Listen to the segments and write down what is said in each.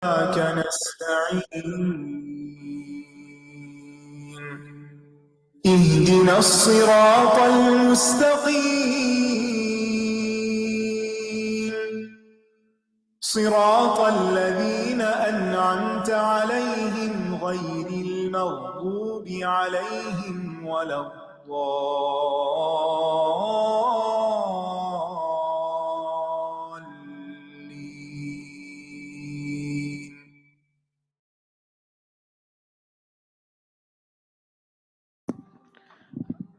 إياك نستعين اهدنا الصراط المستقيم صراط الذين أنعمت عليهم غير المغضوب عليهم ولا الضالين.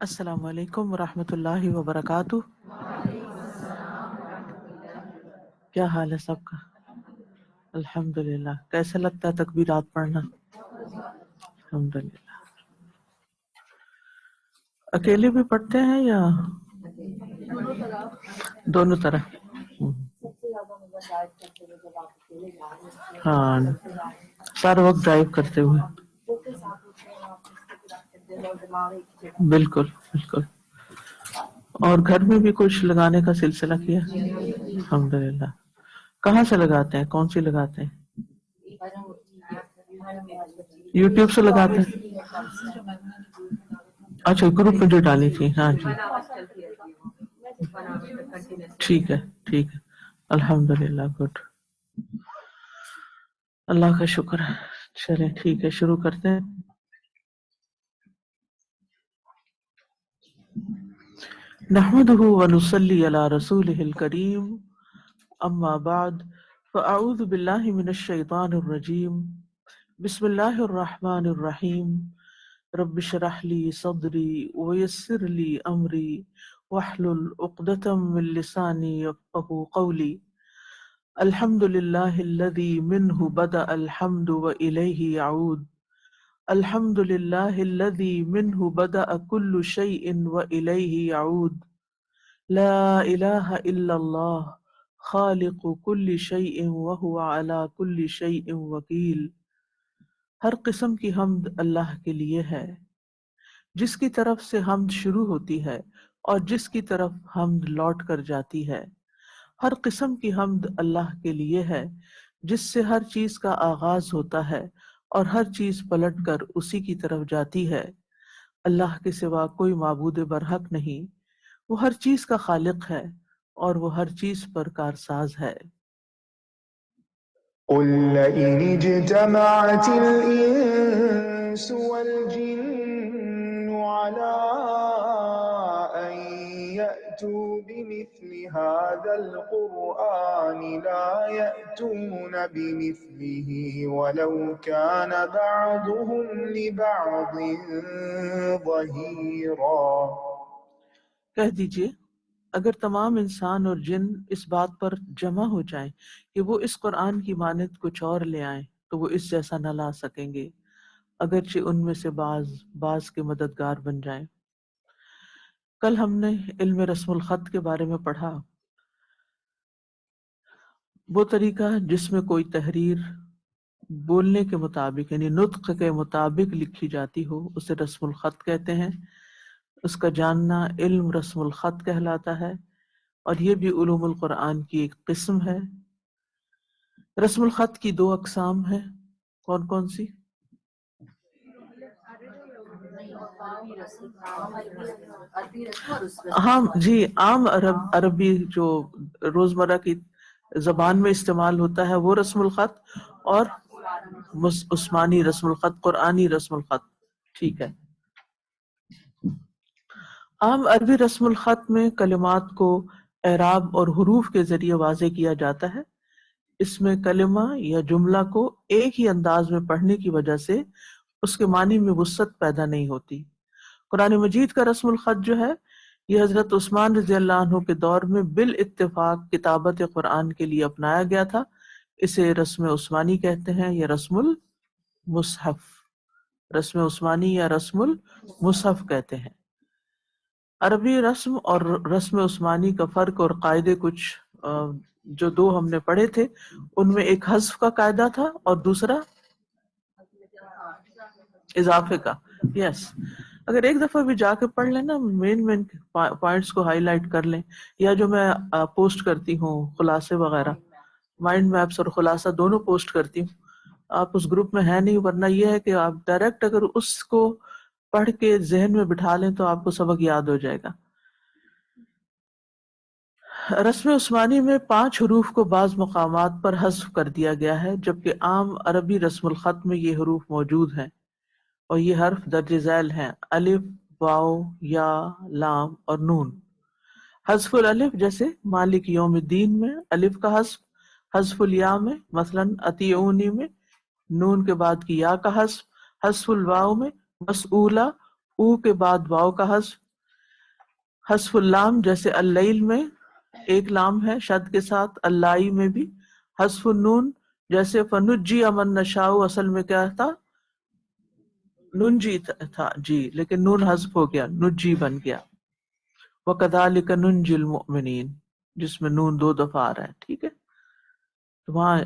السلام علیکم ورحمۃ اللہ وبرکاتہ. کیا حال ہے سب کا؟ الحمدللہ. کیسا لگتا ہے تکبیرات پڑھنا؟ الحمدللہ. اکیلے بھی پڑھتے ہیں یا دونوں طرح؟ ہاں، سارا وقت ڈرائیو کرتے ہوئے. بالکل بالکل. اور گھر میں بھی کچھ لگانے کا سلسلہ کیا؟ الحمدللہ. کہاں سے لگاتے ہیں؟ کون سی لگاتے ہیں؟ یوٹیوب سے لگاتے ہیں؟ اچھا، گروپ میں جو ڈالی تھی. ہاں جی، ٹھیک ہے ٹھیک ہے. الحمدللہ. گڈ. اللہ کا شکر ہے. چلیں ٹھیک ہے، شروع کرتے ہیں. نحمده ونصلي على رسوله الكريم. اما بعد فاعوذ بالله من الشيطان الرجيم. بسم الله الرحمن الرحيم. رب اشرح لي صدري ويسر لي امري واحلل عقدة من لساني يفقهوا قولي. الحمد لله الذي منه بدأ الحمد وإليه يعود. الحمد لله الذي منه بدأ كل شيء وإليه يعود. لا إله إلا الله خالق كل شيء وهو على كل شيء وكيل. ہر قسم کی حمد اللہ کے لیے ہے، جس کی طرف سے حمد شروع ہوتی ہے اور جس کی طرف حمد لوٹ کر جاتی ہے. ہر قسم کی حمد اللہ کے لیے ہے، جس سے ہر چیز کا آغاز ہوتا ہے اور ہر چیز پلٹ کر اسی کی طرف جاتی ہے. اللہ کے سوا کوئی معبود برحق نہیں. وہ ہر چیز کا خالق ہے اور وہ ہر چیز پر کارساز ہے. قل لئن اجتمعت الإنس والجن على أن يأتوا بمثل هذا القرآن لا يأتون بمثله ولو كان بعضهم لبعض ظهيرا. کہہ دیجئے، اگر تمام انسان اور جن اس بات پر جمع ہو جائیں کہ وہ اس قرآن کی مانند کچھ اور لے آئیں تو وہ اس جیسا نہ لا سکیں گے، اگرچہ ان میں سے بعض کے مددگار بن جائیں. کل ہم نے علم رسم الخط کے بارے میں پڑھا. وہ طریقہ جس میں کوئی تحریر بولنے کے مطابق یعنی نطق کے مطابق لکھی جاتی ہو اسے رسم الخط کہتے ہیں. اس کا جاننا علم رسم الخط کہلاتا ہے اور یہ بھی علوم القرآن کی ایک قسم ہے. رسم الخط کی دو اقسام ہیں. کون کون سی؟ ہاں جی، عام عربی جو روزمرہ کی زبان میں استعمال ہوتا ہے وہ رسم الخط، اور عثمانی رسم الخط، قرآنی رسم الخط. ٹھیک ہے. عام عربی رسم الخط میں کلمات کو اعراب اور حروف کے ذریعے واضح کیا جاتا ہے. اس میں کلمہ یا جملہ کو ایک ہی انداز میں پڑھنے کی وجہ سے اس کے معنی میں وسعت پیدا نہیں ہوتی. قرآن مجید کا رسم الخط جو ہے یہ حضرت عثمان رضی اللہ عنہ کے دور میں بالاتفاق کتابت قرآن کے لیے اپنایا گیا تھا. اسے رسم عثمانی کہتے ہیں یا رسم المصحف. رسم عثمانی یا رسم المصحف کہتے ہیں. عربی رسم اور رسم عثمانی کا فرق اور قاعدے کچھ جو دو ہم نے پڑھے تھے ان میں ایک حذف کا قاعدہ تھا اور دوسرا اضافے کا. یس، اگر ایک دفعہ بھی جا کے پڑھ لیں نا، مین پوائنٹس کو ہائی لائٹ کر لیں، یا جو میں پوسٹ کرتی ہوں خلاصے وغیرہ مائنڈ میپس اور خلاصہ دونوں پوسٹ کرتی ہوں. آپ اس گروپ میں ہیں نہیں، ورنہ یہ ہے کہ آپ ڈائریکٹ اگر اس کو پڑھ کے ذہن میں بٹھا لیں تو آپ کو سبق یاد ہو جائے گا. رسم عثمانی میں 5 حروف کو بعض مقامات پر حذف کر دیا گیا ہے، جبکہ عام عربی رسم الخط میں یہ حروف موجود ہیں اور یہ حرف درج ذیل ہیں: الف، واو، یا، لام اور نون. حذف الالف جیسے مالک یوم الدین میں الف کا حذف، حذف الیا میں مثلاً اطیعونی میں نون کے بعد کی یا کا حذف، حذف الواو میں مسئولہ او کے بعد واو کا حذف، حذف اللام جیسے اللیل میں ایک لام ہے شد کے ساتھ، اللائی میں بھی. حذف النون جیسے فنجی امن نشاء، اصل میں کیا تھا؟ ننجی تھا جی، لیکن نون حذف ہو گیا، نجی بن گیا. وَكَذَلِكَ نُنْجِي الْمُؤْمِنِينَ جس میں نون 2 دفعہ آ رہا ہے، ٹھیک ہے. تو وہاں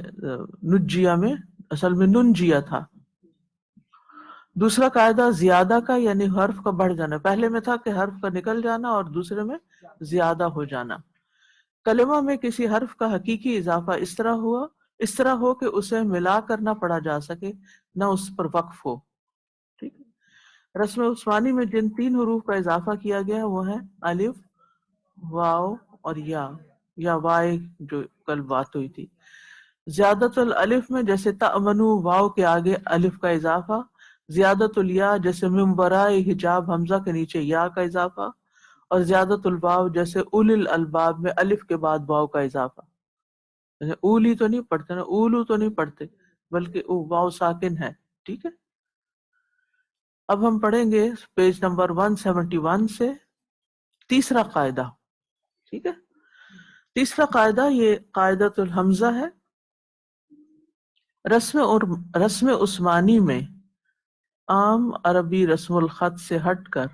نجیہ میں اصل میں ننجیہ تھا. دوسرا قاعدہ زیادہ کا یعنی حرف کا بڑھ جانا. پہلے میں تھا کہ حرف کا نکل جانا اور دوسرے میں زیادہ ہو جانا. کلمہ میں کسی حرف کا حقیقی اضافہ اس طرح ہو کہ اسے ملا کر نہ پڑھا جا سکے، نہ اس پر وقف ہو. ٹھیک ہے. رسم عثمانی میں جن 3 حروف کا اضافہ کیا گیا وہ ہیں الف، واو اور یا وائے جو کل بات ہوئی تھی. زیادت الالف میں جیسے تأمنو واو کے آگے الف کا اضافہ، زیادت الیا جیسے من ورائے حجاب حمزہ کے نیچے یا کا اضافہ، اور زیادت الواو جیسے اول الالباب میں الف کے بعد واو کا اضافہ. اولی تو نہیں پڑھتے نا، اولو تو نہیں پڑھتے بلکہ واو ساکن ہے. ٹھیک ہے. اب ہم پڑھیں گے پیج نمبر 171 سے تیسرا قاعدہ. ٹھیک ہے. تیسرا قاعدہ یہ قاعدۃ الحمزہ ہے. رسم عثمانی میں عام عربی رسم الخط سے ہٹ کر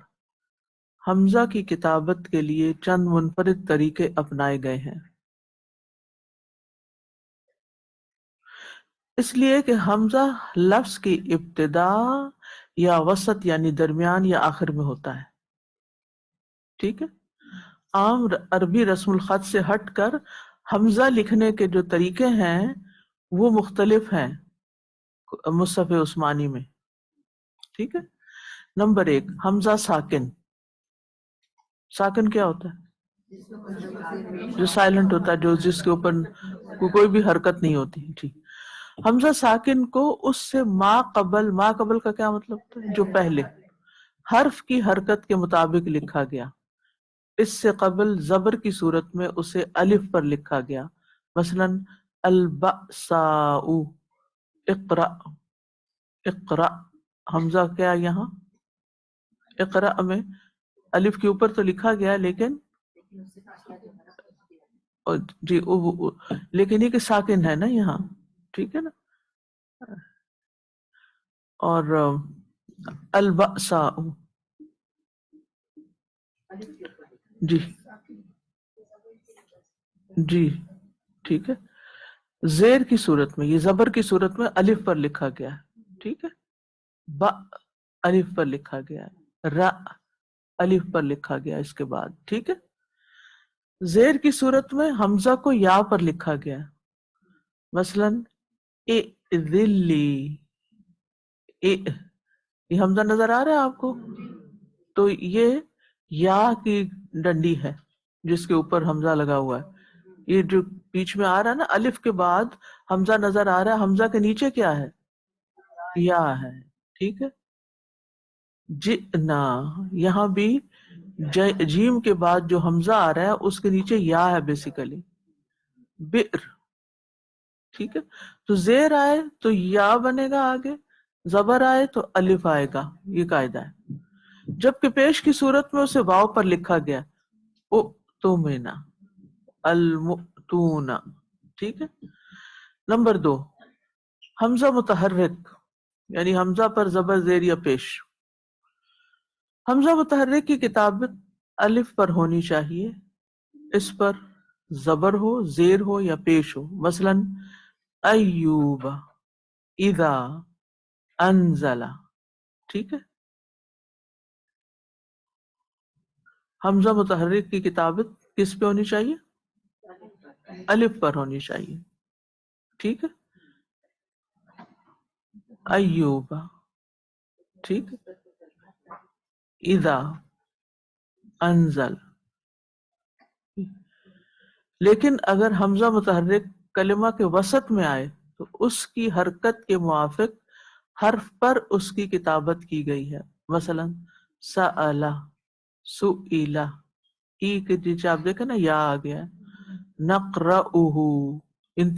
حمزہ کی کتابت کے لیے چند منفرد طریقے اپنائے گئے ہیں، اس لیے کہ حمزہ لفظ کی ابتدا یا وسط یعنی درمیان یا آخر میں ہوتا ہے. ٹھیک ہے. عام عربی رسم الخط سے ہٹ کر حمزہ لکھنے کے جو طریقے ہیں وہ مختلف ہیں مصحف عثمانی میں. ٹھیک ہے. نمبر 1 حمزہ ساکن. ساکن کیا ہوتا ہے؟ جو سائلنٹ ہوتا ہے، جو جس کے اوپر کوئی بھی حرکت نہیں ہوتی. ٹھیک. حمزہ ساکن کو اس سے ما قبل کا کیا مطلب ہوتا ہے؟ جو پہلے حرف کی حرکت کے مطابق لکھا گیا. اس سے قبل زبر کی صورت میں اسے الف پر لکھا گیا، مثلا البأساء، اقرأ. اقرأ حمزہ کیا یہاں اقرأ میں الف کے اوپر تو لکھا گیا لیکن جی لیکن یہ کہ ساکن ہے نا یہاں. ٹھیک ہے نا. اور البأساء جی جی ٹھیک ہے. زیر کی صورت میں، یہ زبر کی صورت میں الف پر لکھا گیا ہے. ٹھیک ہے. با الف پر لکھا گیا ہے، را الف پر لکھا گیا اس کے بعد. ٹھیک ہے. زیر کی صورت میں حمزہ کو یا پر لکھا گیا، مثلا اذلی. یہ حمزہ نظر آ رہا ہے آپ کو؟ تو یہ یا کی ڈنڈی ہے جس کے اوپر حمزہ لگا ہوا ہے. یہ جو بیچ میں آ رہا ہے نا الف کے بعد حمزہ نظر آ رہا ہے، حمزہ کے نیچے کیا ہے؟ یا ہے. ٹھیک ہے. جئنا یہاں بھی جیم کے بعد جو حمزہ آ رہا ہے اس کے نیچے یا ہے بیسیکلی. بئر. ٹھیک ہے. تو زیر آئے تو یا بنے گا، آگے زبر آئے تو الف آئے گا. یہ قاعدہ ہے. جبکہ پیش کی صورت میں اسے واو پر لکھا گیا، اؤتمنا، المؤتون. ٹھیک ہے. نمبر 2 حمزہ متحرک یعنی حمزہ پر زبر زیر یا پیش. حمزہ متحرک کی کتابت الف پر ہونی چاہیے، اس پر زبر ہو، زیر ہو یا پیش ہو، مثلا ایوب، اذا، انزل. ٹھیک ہے. حمزہ متحرک کی کتابت کس پہ ہونی چاہیے؟ الف پر ہونی چاہیے. ٹھیک ہے، ایوب، ٹھیک، اذا، انزل. لیکن اگر حمزہ متحرک کلمہ کے وسط میں آئے تو اس کی حرکت کے موافق حرف پر اس کی کتابت کی گئی ہے. مثلا سألہ، سئلہ، ای کے نیچے آپ دیکھیں نا یا آ گیا ہے. نقرأہ، ان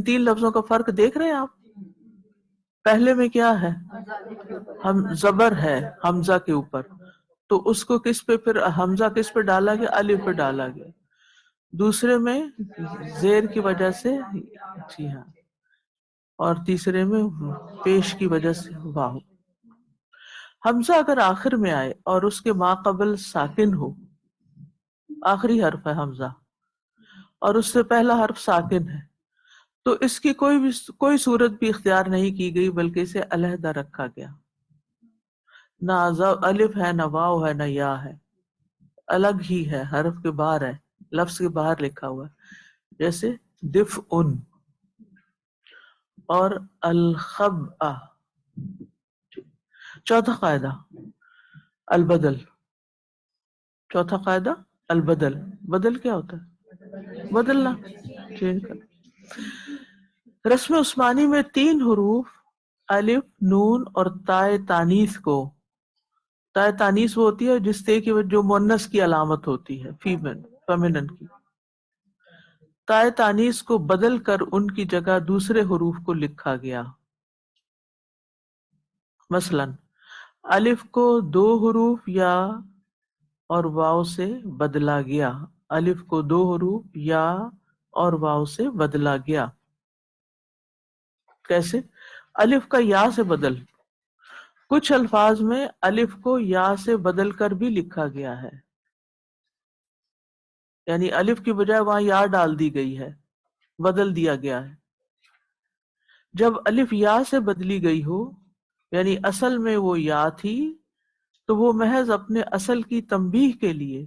تین لفظوں کا فرق دیکھ رہے ہیں آپ؟ پہلے میں کیا ہے؟ ہم زبر ہے حمزہ کے اوپر، تو اس کو کس پہ پھر حمزہ کس پہ ڈالا گیا؟ الف پہ ڈالا گیا. دوسرے میں زیر کی وجہ سے، جی ہاں، اور تیسرے میں پیش کی وجہ سے واو. حمزہ اگر آخر میں آئے اور اس کے ما قبل ساکن ہو، آخری حرف ہے حمزہ اور اس سے پہلا حرف ساکن ہے، تو اس کی کوئی صورت بھی اختیار نہیں کی گئی بلکہ اسے علیحدہ رکھا گیا. نہ الف ہے، نہ واو ہے، نہ یا ہے، الگ ہی ہے، حرف کے باہر ہے، لفظ کے باہر لکھا ہوا ہے. جیسے دفء اور الخبأ. چوتھا قاعدہ البدل. چوتھا قاعدہ البدل. بدل کیا ہوتا ہے؟ بدلنا، چینج کرنا. رسم عثمانی میں 3 حروف الف، نون اور تائے تانیث کو، تائے تانیث وہ ہوتی ہے جس تے کی جو مؤنث کی علامت ہوتی ہے، فیمنن کی، تائے تانیث کو بدل کر ان کی جگہ دوسرے حروف کو لکھا گیا. مثلا الف کو 2 حروف یا اور واو سے بدلا گیا. الف کو 2 حروف یا اور واو سے بدلا گیا. کیسے؟ الف کا یا سے بدل. کچھ الفاظ میں الف کو یا سے بدل کر بھی لکھا گیا ہے، یعنی الف کی بجائے وہاں یا ڈال دی گئی ہے، بدل دیا گیا ہے. جب الف یا سے بدلی گئی ہو، یعنی اصل میں وہ یا تھی، تو وہ محض اپنے اصل کی تنبیہ کے لیے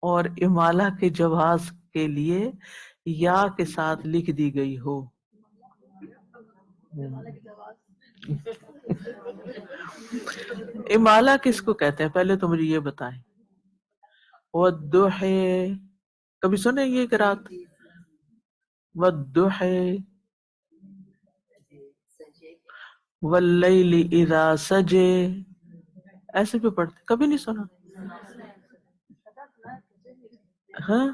اور امالہ کے جواز کے لیے یا کے ساتھ لکھ دی گئی ہو. امالہ کس کو کہتے ہیں پہلے تو مجھے یہ بتائیں. والضحى، کبھی سنے یہ قرات؟ والضحى واللیل اذا سجے، ایسے بھی پڑھتے، کبھی نہیں سنا؟ ہاں،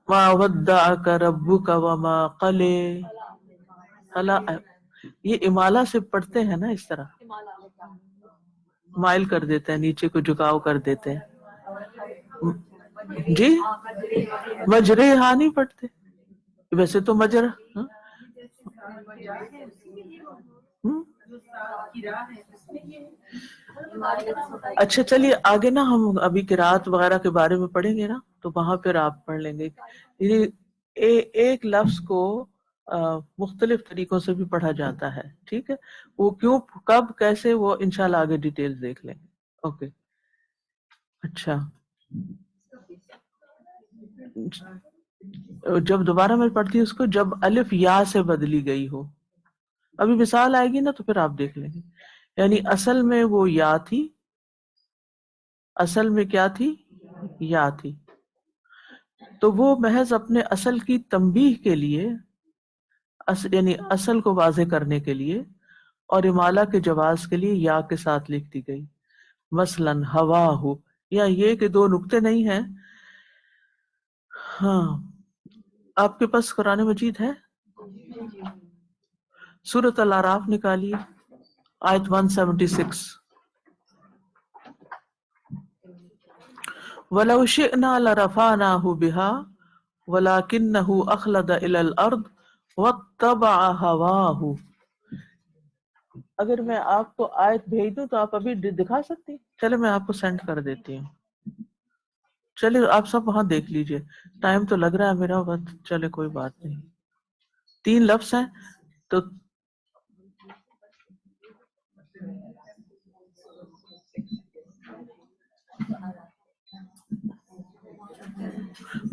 ما ودعک ربک وما قلے. یہ امالہ سے پڑھتے ہیں نا، اس طرح مائل کر دیتے ہیں، نیچے کو جھکاؤ کر دیتے ہیں. جی مجرے ہاں نہیں پڑھتے ویسے تو مجرا. اچھا چلیے آگے نا، ہم ابھی قرات وغیرہ کے بارے میں پڑھیں گے نا، تو وہاں پھر آپ پڑھ لیں گے. ایک لفظ کو مختلف طریقوں سے بھی پڑھا جاتا ہے، ٹھیک ہے؟ وہ کیوں، کب، کیسے، وہ انشاءاللہ آگے ڈیٹیل دیکھ لیں گے. اوکے. اچھا، جب دوبارہ میں پڑھتی ہوں اس کو، جب الف یا سے بدلی گئی ہو، ابھی مثال آئے گی نا تو پھر آپ دیکھ لیں گے. یعنی اصل میں وہ یا تھی، اصل میں کیا تھی؟ یا تھی، تو وہ محض اپنے اصل کی تنبیہ کے لیے، یعنی اصل کو واضح کرنے کے لیے اور امالہ کے جواز کے لیے یا کے ساتھ لکھ دی گئی. مثلا ہوا ہو، یا یہ کہ 2 نقطے نہیں ہیں. ہاں، آپ کے پاس قرآن مجید ہے؟ سورۃ الاعراف نکالیے، آیت 176. وَلَوْ شِئْنَا لَرَفَعْنَاهُ بِهَا وَلَكِنَّهُ أَخْلَدَ إِلَى الْأَرْضِ وَاتَّبَعَ هَوَاهُ. اگر میں آپ کو آیت بھیج دوں تو آپ ابھی دکھا سکتی؟ چلے میں آپ کو سینڈ کر دیتی ہوں. چلے آپ سب وہاں دیکھ لیجئے، ٹائم تو لگ رہا ہے میرا وقت. چلے کوئی بات نہیں، 3 لفظ ہیں تو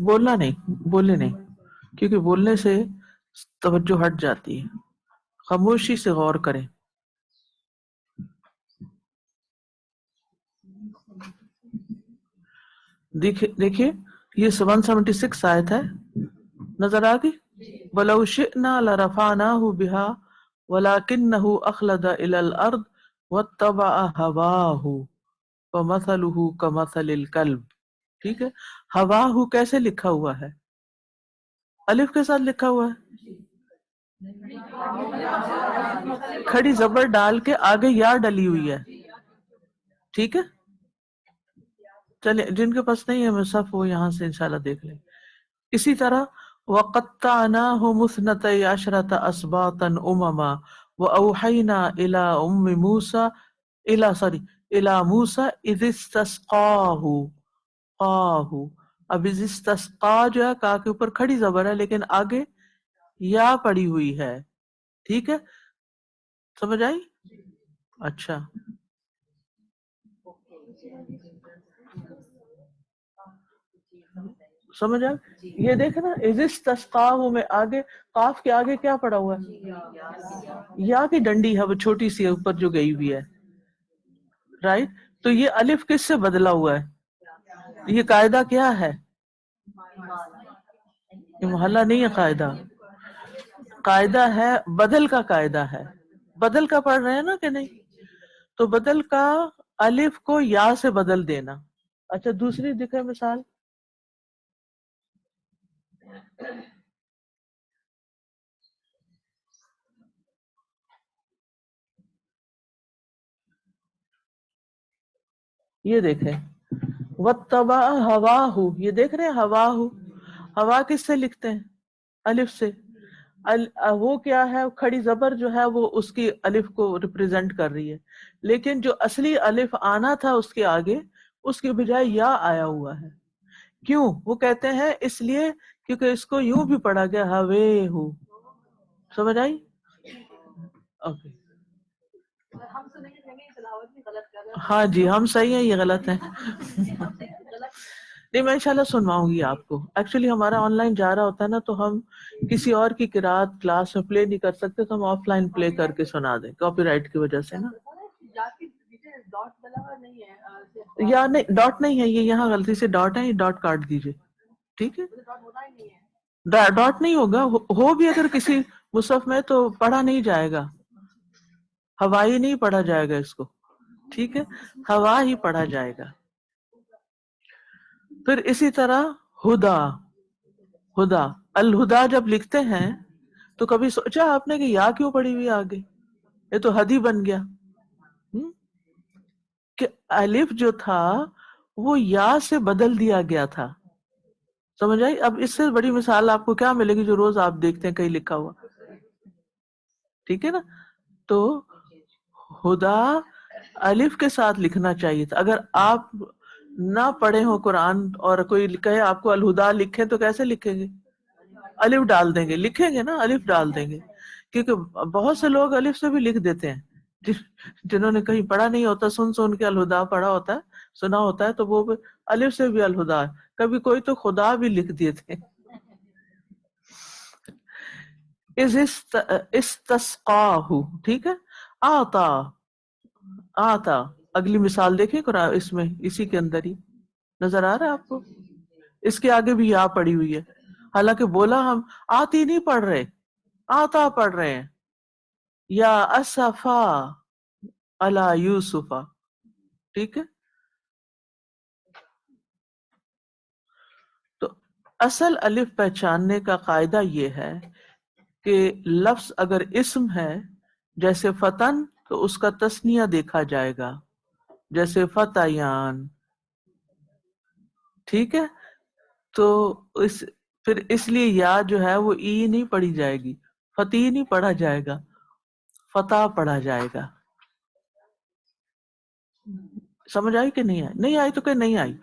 بولنا نہیں، بولے نہیں، کیونکہ بولنے سے توجہ ہٹ جاتی ہے. خاموشی سے غور کریں. دیکھیے یہ 176 آیت ہے، نظر آ گئی. وَلَوْ شِئْنَا لَرَفَعْنَاهُ بِهَا وَلَكِنَّهُ أَخْلَدَ إِلَى الْأَرْضِ وَاتَّبَعَ هَوَاهُ فَمَثَلُهُ كَمَثَلِ الْكَلْبِ. ٹھیک ہے. ہواہو کیسے لکھا ہوا ہے؟ الف کے ساتھ لکھا ہوا ہے، کھڑی زبر ڈال کے آگے یا ڈلی ہوئی ہے. ٹھیک ہے. چلے جن کے پاس نہیں ہے مصحف وہ یہاں سے انشاءاللہ دیکھ لیں. اسی طرح وَقَطَّعْنَاهُمُ اثْنَتَيْ عَشْرَةَ أَسْبَاطًا أُمَمًا وَأَوْحَيْنَا إِلَىٰ مُوسَىٰ إِذِ اسْتَسْقَاهُ. اب اِذِ اسْتَسْقَا جو ہے کا کے اوپر کھڑی زبر ہے لیکن آگے یا پڑی ہوئی ہے. ٹھیک ہے، سمجھ آئی؟ اچھا سمجھ آئے. یہ دیکھیں نا اِذِ اسْتَسْقَاهُ میں آگے قاف کے آگے کیا پڑا ہوا ہے؟ یا کی ڈنڈی ہے وہ چھوٹی سی اوپر جو گئی ہوئی ہے. رائٹ. تو یہ الف کس سے بدلا ہوا ہے؟ یہ قاعدہ کیا ہے؟ یہ محلہ نہیں ہے، قاعدہ ہے بدل کا قاعدہ ہے. بدل کا پڑھ رہے ہیں نا کہ نہیں؟ تو بدل کا الف کو یا سے بدل دینا. اچھا دوسری دکھے مثال. یہ دیکھیں وَاتَّبَعَ هَوَاهُ. یہ دیکھ رہے ہیں ہوا کس سے لکھتے ہیں؟ الف سے. وہ کیا ہے؟ کھڑی زبر جو ہے وہ اس کی الف کو ریپریزنٹ کر رہی ہے، لیکن جو اصلی الف آنا تھا اس کے آگے اس کے بجائے یا آیا ہوا ہے. کیوں؟ وہ کہتے ہیں اس لیے کیونکہ اس کو یوں بھی پڑھا گیا ہوے ہو. سمجھ آئی؟ اوکے. ہاں جی ہم صحیح ہیں، یہ غلط ہے. نہیں میں انشاءاللہ سنواؤں گی آپ کو. ایکچولی ہمارا آن لائن جا رہا ہوتا ہے نا تو ہم کسی اور کی قرات کلاس میں پلے نہیں کر سکتے، تو ہم آف لائن پلے کر کے سنا دیں کاپی رائٹ کی وجہ سے نا. یا نہیں ڈاٹ نہیں ہے، یہ یہاں غلطی سے ڈاٹ ہے، یہ ڈاٹ کاٹ دیجیے. ٹھیک ہے. ڈاٹ نہیں ہوگا، ہو بھی اگر کسی مصحف میں تو پڑھا نہیں جائے گا، ہوائی نہیں پڑھا جائے گا اس کو. ٹھیک ہے، ہوا ہی پڑھا جائے گا. پھر اسی طرح ہدا الہدا جب لکھتے ہیں تو کبھی سوچا آپ نے کہ یا کیوں پڑی ہوئی آگے؟ یہ تو ہدی بن گیا. کہ الف جو تھا وہ یا سے بدل دیا گیا تھا. سمجھ آئی؟ اب اس سے بڑی مثال آپ کو کیا ملے گی جو روز آپ دیکھتے ہیں کہیں لکھا ہوا. ٹھیک ہے نا. تو ہدا الف کے ساتھ لکھنا چاہیے تھا. اگر آپ نہ پڑھے ہو قرآن اور کوئی کہے آپ کو الہدا لکھیں تو کیسے لکھیں گے؟ الف ڈال دیں گے، لکھیں گے نا الف ڈال دیں گے. کیونکہ بہت سے لوگ الف سے بھی لکھ دیتے ہیں، جنہوں نے کہیں پڑھا نہیں ہوتا سن کے الہدا پڑھا ہوتا ہے، سنا ہوتا ہے، تو وہ الف سے بھی الہدا ہے. کبھی کوئی تو خدا بھی لکھ دیتے. استسقاہ. ٹھیک ہے. آتا اگلی مثال دیکھیں قرآن اس میں اسی کے اندر ہی نظر آ رہا ہے آپ کو. اس کے آگے بھی یا پڑی ہوئی ہے، حالانکہ بولا ہم آتی نہیں پڑھ رہے، آتا پڑھ رہے ہیں. یا اسفا علی یوسفا. ٹھیک ہے. تو اصل الف پہچاننے کا قاعدہ یہ ہے کہ لفظ اگر اسم ہے جیسے فتن تو اس کا تسنیہ دیکھا جائے گا، جیسے فتیان. ٹھیک ہے. تو پھر اس لیے یا جو ہے وہ ای نہیں پڑھی جائے گی، فتح نہیں پڑھا جائے گا، فتح پڑھا جائے گا. سمجھ آئی کہ نہیں آئی؟ نہیں آئی تو کہ نہیں آئی.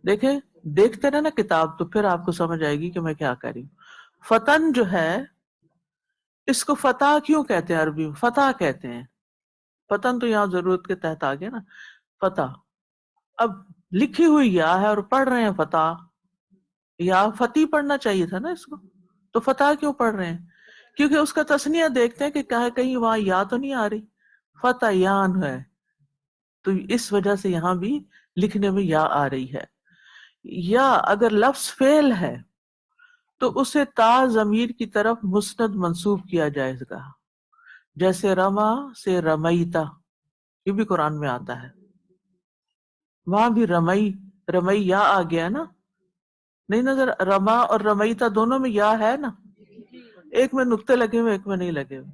دیکھیں دیکھتے رہنا کتاب تو پھر آپ کو سمجھ آئے گی کہ میں کیا کر رہی ہوں. فتن جو ہے اس کو فتح کیوں کہتے ہیں؟ عربی میں فتح کہتے ہیں. فتن تو یہاں ضرورت کے تحت آ گیا نا فتح. اب لکھی ہوئی یا ہے اور پڑھ رہے ہیں فتح، یا فتح پڑھنا چاہیے تھا نا اس کو، تو فتح کیوں پڑھ رہے ہیں؟ کیونکہ اس کا تسنیہ دیکھتے ہیں کہ کہیں وہاں یا تو نہیں آ رہی، فتحیان ہے، تو اس وجہ سے یہاں بھی لکھنے میں یا آ رہی ہے۔ یا اگر لفظ فعل ہے تو اسے تا ضمیر کی طرف مسند منسوب کیا جائے گا، جیسے رما سے رمیتا، یہ بھی قرآن میں آتا ہے، وہاں بھی رمئی یا آ گیا نا، نہیں نظر؟ رما اور رمیتا دونوں میں یا ہے نا، ایک میں نقطے لگے ہوئے ایک میں نہیں لگے ہوئے،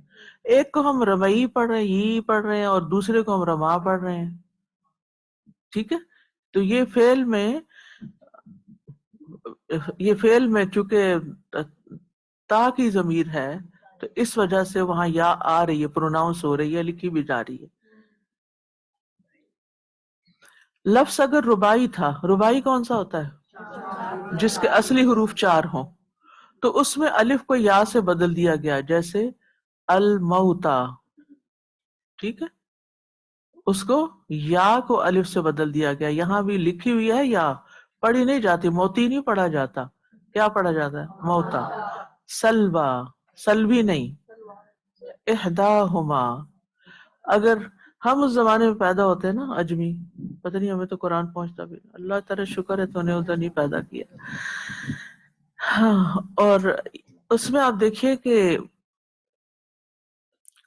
ایک کو ہم رمئی پڑھ رہے ہیں، یہ پڑھ رہے ہیں، اور دوسرے کو ہم رما پڑھ رہے ہیں، ٹھیک ہے؟ تو یہ فعل میں چونکہ تا کی ضمیر ہے تو اس وجہ سے وہاں یا آ رہی ہے، پروناؤنس ہو رہی ہے، لکھی بھی جا رہی ہے۔ لفظ اگر رباعی تھا، رباعی کون سا ہوتا ہے؟ جس کے اصلی حروف 4 ہوں، تو اس میں الف کو یا سے بدل دیا گیا، جیسے الموتا، ٹھیک ہے؟ اس کو یا کو الف سے بدل دیا گیا، یہاں بھی لکھی ہوئی ہے یا، پڑھی نہیں جاتی، موتی نہیں پڑھا جاتا، کیا پڑھا جاتا ہے؟ موتا۔ سلبا، سلبی نہیں، احداہما۔ اگر ہم اس زمانے میں پیدا ہوتے ہیں نا اجمی، پتہ نہیں ہمیں تو قرآن پہنچتا بھی نہیں، اللہ تعالی شکر ہے تو نے ادھر نہیں پیدا کیا۔ ہاں، اور اس میں آپ دیکھیے کہ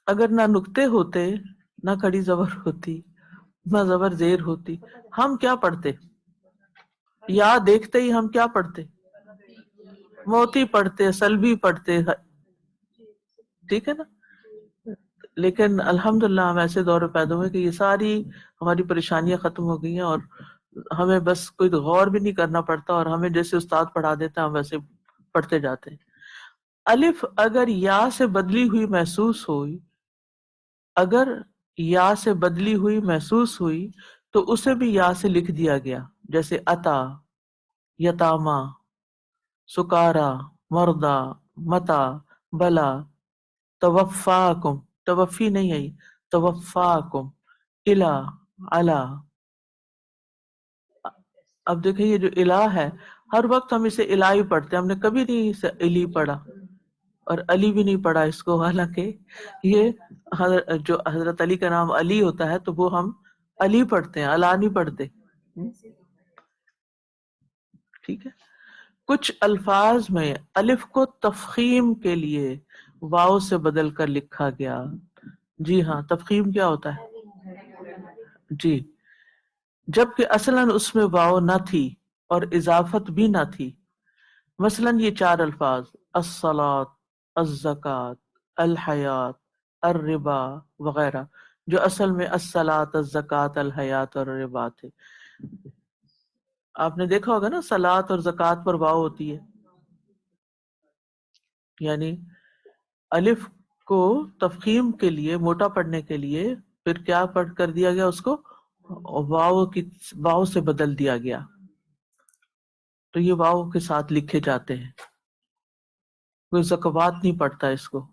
اگر نہ نقطے ہوتے، نہ کھڑی زبر ہوتی، نہ زبر زیر ہوتی، ہم کیا پڑھتے؟ یا دیکھتے ہی ہم کیا پڑھتے؟ موتی پڑھتے، سلبی پڑھتے، ٹھیک ہے نا؟ لیکن الحمدللہ ہم ایسے دور میں پیدا ہوئے کہ یہ ساری ہماری پریشانیاں ختم ہو گئی ہیں، اور ہمیں بس کوئی غور بھی نہیں کرنا پڑتا، اور ہمیں جیسے استاد پڑھا دیتا ہم ویسے پڑھتے جاتے ہیں۔ الف اگر یا سے بدلی ہوئی محسوس ہوئی، اگر یا سے بدلی ہوئی محسوس ہوئی تو اسے بھی یا سے لکھ دیا گیا، جیسے اتا، یتاما، سکارا، مردا، متا، بلا، توفاکم، توفی نہیں آئی، توفاکم، الا، علا۔ اب دیکھیں یہ جو الہ ہے، ہر وقت ہم اسے الہ ہی پڑھتے ہیں، ہم نے کبھی نہیں اسے علی پڑھا، اور علی بھی نہیں پڑھا اس کو، حالانکہ یہ جو حضرت علی کا نام علی ہوتا ہے تو وہ ہم علی پڑھتے ہیں، اللہ نہیں پڑھتے، ٹھیک ہے؟ کچھ الفاظ میں الف کو تفخیم کے لیے واو سے بدل کر لکھا گیا۔ جی ہاں، تفخیم کیا ہوتا ہے؟ جی، جبکہ اصلاً اس میں واو نہ تھی اور اضافت بھی نہ تھی۔ مثلاً یہ 4 الفاظ الصلاۃ، الزکوٰۃ، الحیات، الربا وغیرہ، جو اصل میں الصلاۃ، الزکوٰۃ، الحیات اور الربا تھے۔ آپ نے دیکھا ہوگا نا صلاۃ اور زکوٰۃ پر واو ہوتی ہے، یعنی الف کو تفخیم کے لیے، موٹا پڑھنے کے لیے پھر کیا پڑھ کر دیا گیا؟ اس کو واو سے بدل دیا گیا، تو یہ واو کے ساتھ لکھے جاتے ہیں، کوئی زکوات نہیں پڑھتا اس کو۔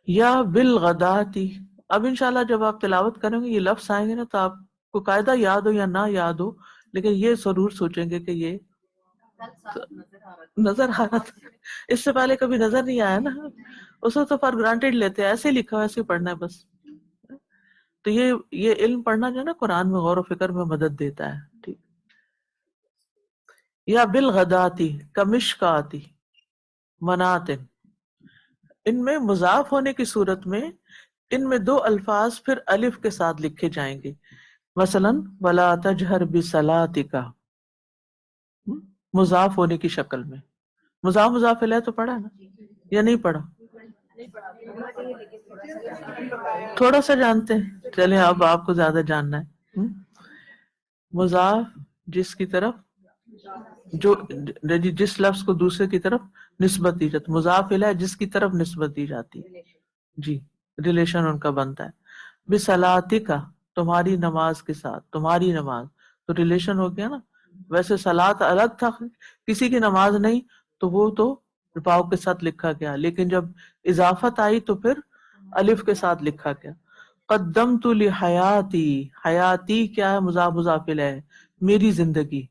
یا بالغداتی، اب انشاءاللہ جب آپ تلاوت کریں گے یہ لفظ آئیں گے نا تو آپ کو قاعدہ یاد ہو یا نہ یاد ہو، لیکن یہ ضرور سوچیں گے کہ یہ نظر آ رہا تھا، اس سے پہلے کبھی نظر نہیں آیا نا، اس کو تو فار گرانٹیڈ لیتے ہیں، ایسے لکھا ہو ایسے پڑھنا ہے بس۔ تو یہ علم پڑھنا جو ہے نا قرآن میں غور و فکر میں مدد دیتا ہے، ٹھیک۔ یا بالغداتی کمشکاتی مناتن، ان میں مضاف ہونے کی صورت میں ان میں 2 الفاظ پھر الف کے ساتھ لکھے جائیں گے، مثلاً ولا تجہر بصلاتک، مضاف ہونے کی شکل میں۔ مضاف الیہ تو پڑھا نا یا نہیں پڑھا؟ تھوڑا سا جانتے ہیں، چلیں اب آپ کو زیادہ جاننا ہے۔ مضاف جس کی طرف جو جس لفظ کو دوسرے کی طرف نسبت دی جاتی، مضاف الیہ جس کی طرف نسبت دی جاتی، جی، ریلیشن ان کا بنتا ہے۔ بصلاتک، تمہاری نماز کے ساتھ، تمہاری نماز، تو ریلیشن ہو گیا نا۔ ویسے صلات الگ تھا، کسی کی نماز نہیں، تو وہ تو واو کے ساتھ لکھا گیا، لیکن جب اضافت آئی تو پھر الف کے ساتھ لکھا گیا۔ قدمت لحیاتی، حیاتی کیا ہے؟ مضاف الیہ، میری زندگی،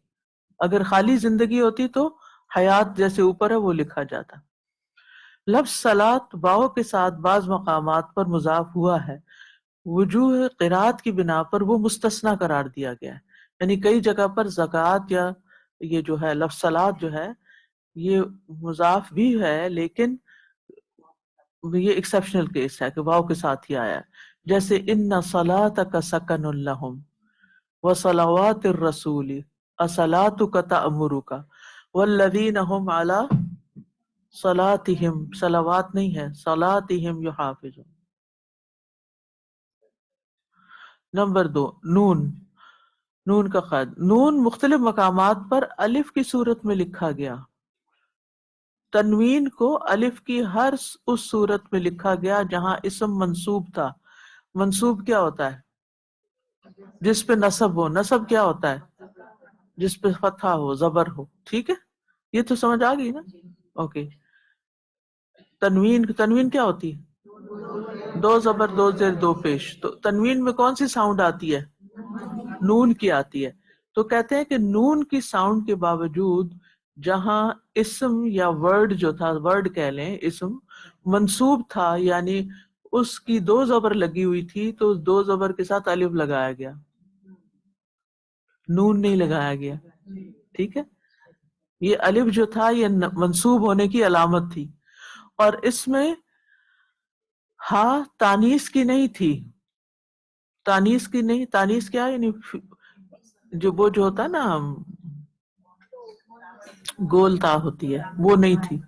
اگر خالی زندگی ہوتی تو حیات جیسے اوپر ہے وہ لکھا جاتا. لفظ صلاۃ واو کے ساتھ بعض مقامات پر مضاف ہوا ہے، وجوہ قرات کی بنا پر وہ مستثنی قرار دیا گیا ہے. یعنی کئی جگہ پر زکوٰۃ یا یہ جو ہے لفظ صلاۃ جو ہے یہ مضاف بھی ہے، لیکن یہ ایکسیپشنل کیس ہے کہ واو کے ساتھ ہی آیا ہے. جیسے ان صلاتک سکن لہم وصلوات الرسول اصلاتک تأمرک والذین هم علی صلاتہم، صلوات نہیں ہے، صلاتہم یحافظون. نمبر 2، نون. نون کا قید. نون مختلف مقامات پر الف کی صورت میں لکھا گیا. تنوین کو الف کی ہر اس صورت میں لکھا گیا جہاں اسم منصوب تھا. منصوب کیا ہوتا ہے؟ جس پہ نصب ہو. نصب کیا ہوتا ہے؟ جس پہ فتحہ ہو، زبر ہو. ٹھیک ہے، یہ تو سمجھ آ گئی نا؟ اوکے. تنوین کیا ہوتی ہے؟ 2 زبر 2 زیر 2 پیش. تو تنوین میں کون سی ساؤنڈ آتی ہے؟ نون کی آتی ہے. تو کہتے ہیں کہ نون کی ساؤنڈ کے باوجود جہاں اسم یا ورڈ جو تھا، ورڈ کہہ لیں، اسم منصوب تھا، یعنی اس کی 2 زبر لگی ہوئی تھی، تو 2 زبر کے ساتھ الف لگایا گیا، نون نہیں لگایا گیا. ٹھیک ہے، یہ الف جو تھا یہ منصوب ہونے کی علامت تھی. اور اس میں ہا تانیث کی نہیں تھی. تانیث کی نہیں. تانیث کیا ہے؟ یعنی جو وہ جو ہوتا ہے نا گول تا ہوتی ہے، وہ نہیں تھی.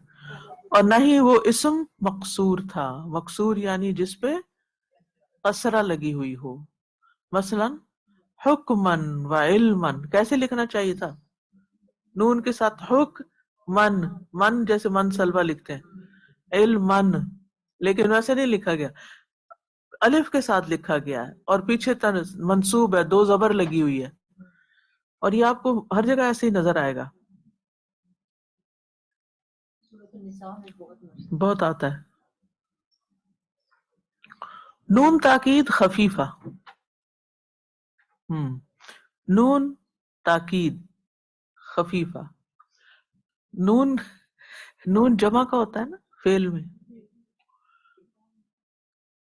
اور نہ ہی وہ اسم مقصور تھا. مقصور یعنی جس پہ قصرہ لگی ہوئی ہو. مثلا حکمن و علمن کیسے لکھنا چاہیے تھا؟ نون کے ساتھ حکمن، من جیسے من سلوا لکھتے ہیں، علمن، لیکن ویسے نہیں لکھا گیا، الف کے ساتھ لکھا گیا ہے. اور پیچھے منصوب ہے، 2 زبر لگی ہوئی ہے. اور یہ آپ کو ہر جگہ ایسے ہی نظر آئے گا، بہت آتا ہے. نون تاکید خفیفہ. نون تاکید خفیفہ. نون جمع کا ہوتا ہے نا فعل میں.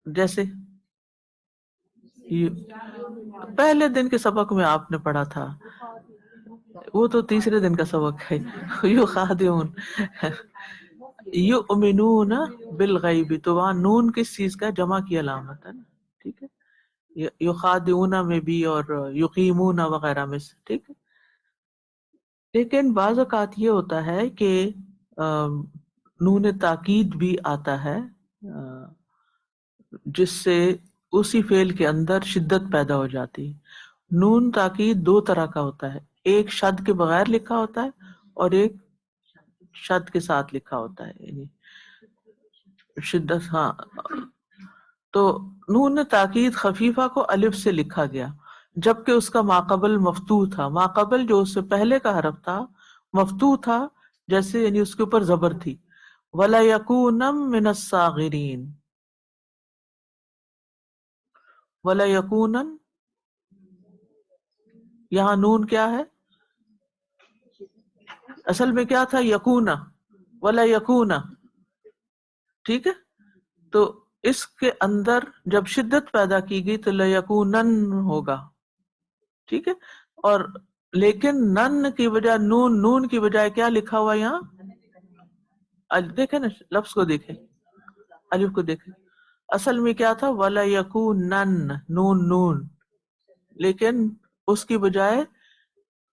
جیسے پہلے دن کے سبق میں آپ نے پڑھا تھا، وہ تو تیسرے دن کا سبق ہے. یخادعون یؤمنون بالغیب، تو وہاں نون کس چیز کا جمع کی علامت ہے نا. ٹھیک ہے، یخادعون میں بھی اور یقیمون وغیرہ میں سے. ٹھیک ہے، لیکن بعض اوقات یہ ہوتا ہے کہ نون تاکید بھی آتا ہے جس سے اسی فعل کے اندر شدت پیدا ہو جاتی. نون تاکید 2 طرح کا ہوتا ہے، ایک شد کے بغیر لکھا ہوتا ہے اور ایک شد کے ساتھ لکھا ہوتا ہے، یعنی شدت. ہاں، تو نون تاکید خفیفہ کو الف سے لکھا گیا جبکہ اس کا ماقبل مفتوح تھا. ماقبل جو اس سے پہلے کا حرف تھا مفتوح تھا، جیسے یعنی اس کے اوپر زبر تھی. وَلَيَكُونًا مِنَ الصَّاغِرِينَ. وَلَيَكُونًا، یہاں نون کیا ہے؟ اصل میں کیا تھا؟ یکونا. وَلَيَكُونَ. ٹھیک ہے، تو اس کے اندر جب شدت پیدا کی گئی تو لَيَكُونَن ہوگا. ٹھیک ہے، اور لیکن نن کی بجائے نون کی بجائے کیا لکھا ہوا یہاں؟ دیکھیں نا لفظ کو، دیکھیں الف کو، دیکھیں اصل میں کیا تھا؟ وَلَيَكُونَن، نون، لیکن اس کی بجائے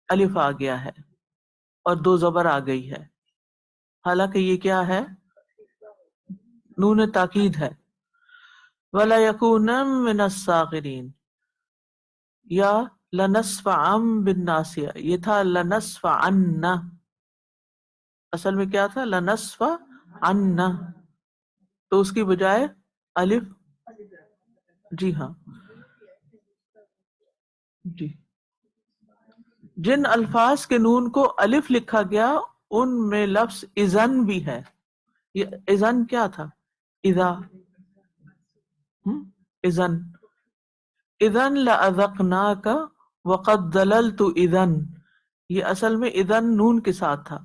الف آ گیا ہے اور 2 زبر آ گئی ہے، حالانکہ یہ کیا ہے؟ نون تاکید ہے. وَلَيَكُونًا مِنَ الصَّاغِرِينَ. یا لَنَصْفَعًا بِالنَّاصِیَةِ، یہ تھا لَنَصْفَعَنَّ، اصل میں کیا تھا؟ لَنَصْفَعَنَّ، تو اس کی بجائے الف. جی ہاں، جی. جن الفاظ کے نون کو الف لکھا گیا ان میں لفظ اذن بھی ہے. یہ اذن کیا تھا؟ اذا. اذن اذن لأذقناک وقد ضللت اذن، یہ اصل میں اذن نون کے ساتھ تھا،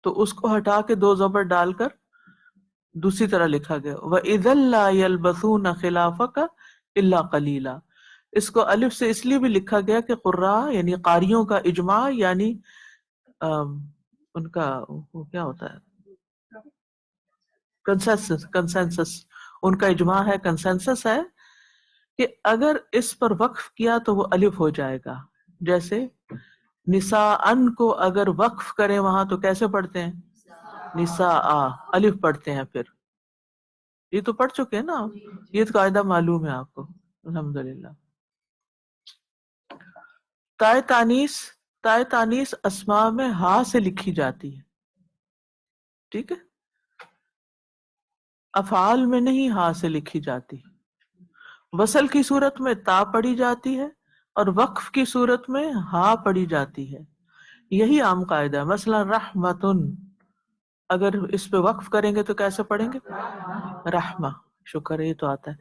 تو اس کو ہٹا کے دو زبر ڈال کر دوسری طرح لکھا گیا وَإِذًا لَا يَلْبَثُونَ خِلَافَكَ إِلَّا قَلِيلًا. اس کو الف سے اس لیے بھی لکھا گیا کہ قراء یعنی قاریوں کا اجماع، یعنی ان کا وہ کیا ہوتا ہے، کنسنسس، ان کا اجماع ہے، کنسنسس ہے کہ اگر اس پر وقف کیا تو وہ الف ہو جائے گا. جیسے نساءن کو اگر وقف کریں وہاں تو کیسے پڑھتے ہیں؟ نساء، الف پڑھتے ہیں. پھر یہ تو پڑھ چکے ہیں نا آپ، یہ تو قاعدہ معلوم ہے آپ کو الحمدللہ. تائے تانیس اسماء میں ہا سے لکھی جاتی ہے، ٹھیک ہے، افعال میں نہیں ہا سے لکھی جاتی. وصل کی صورت میں تا پڑھی جاتی ہے اور وقف کی صورت میں ہا پڑھی جاتی ہے. یہی عام قاعدہ ہے. مثلا رحمتن، اگر اس پہ وقف کریں گے تو کیسے پڑھیں گے؟ رحمہ. شکر ہے، یہ تو آتا ہے.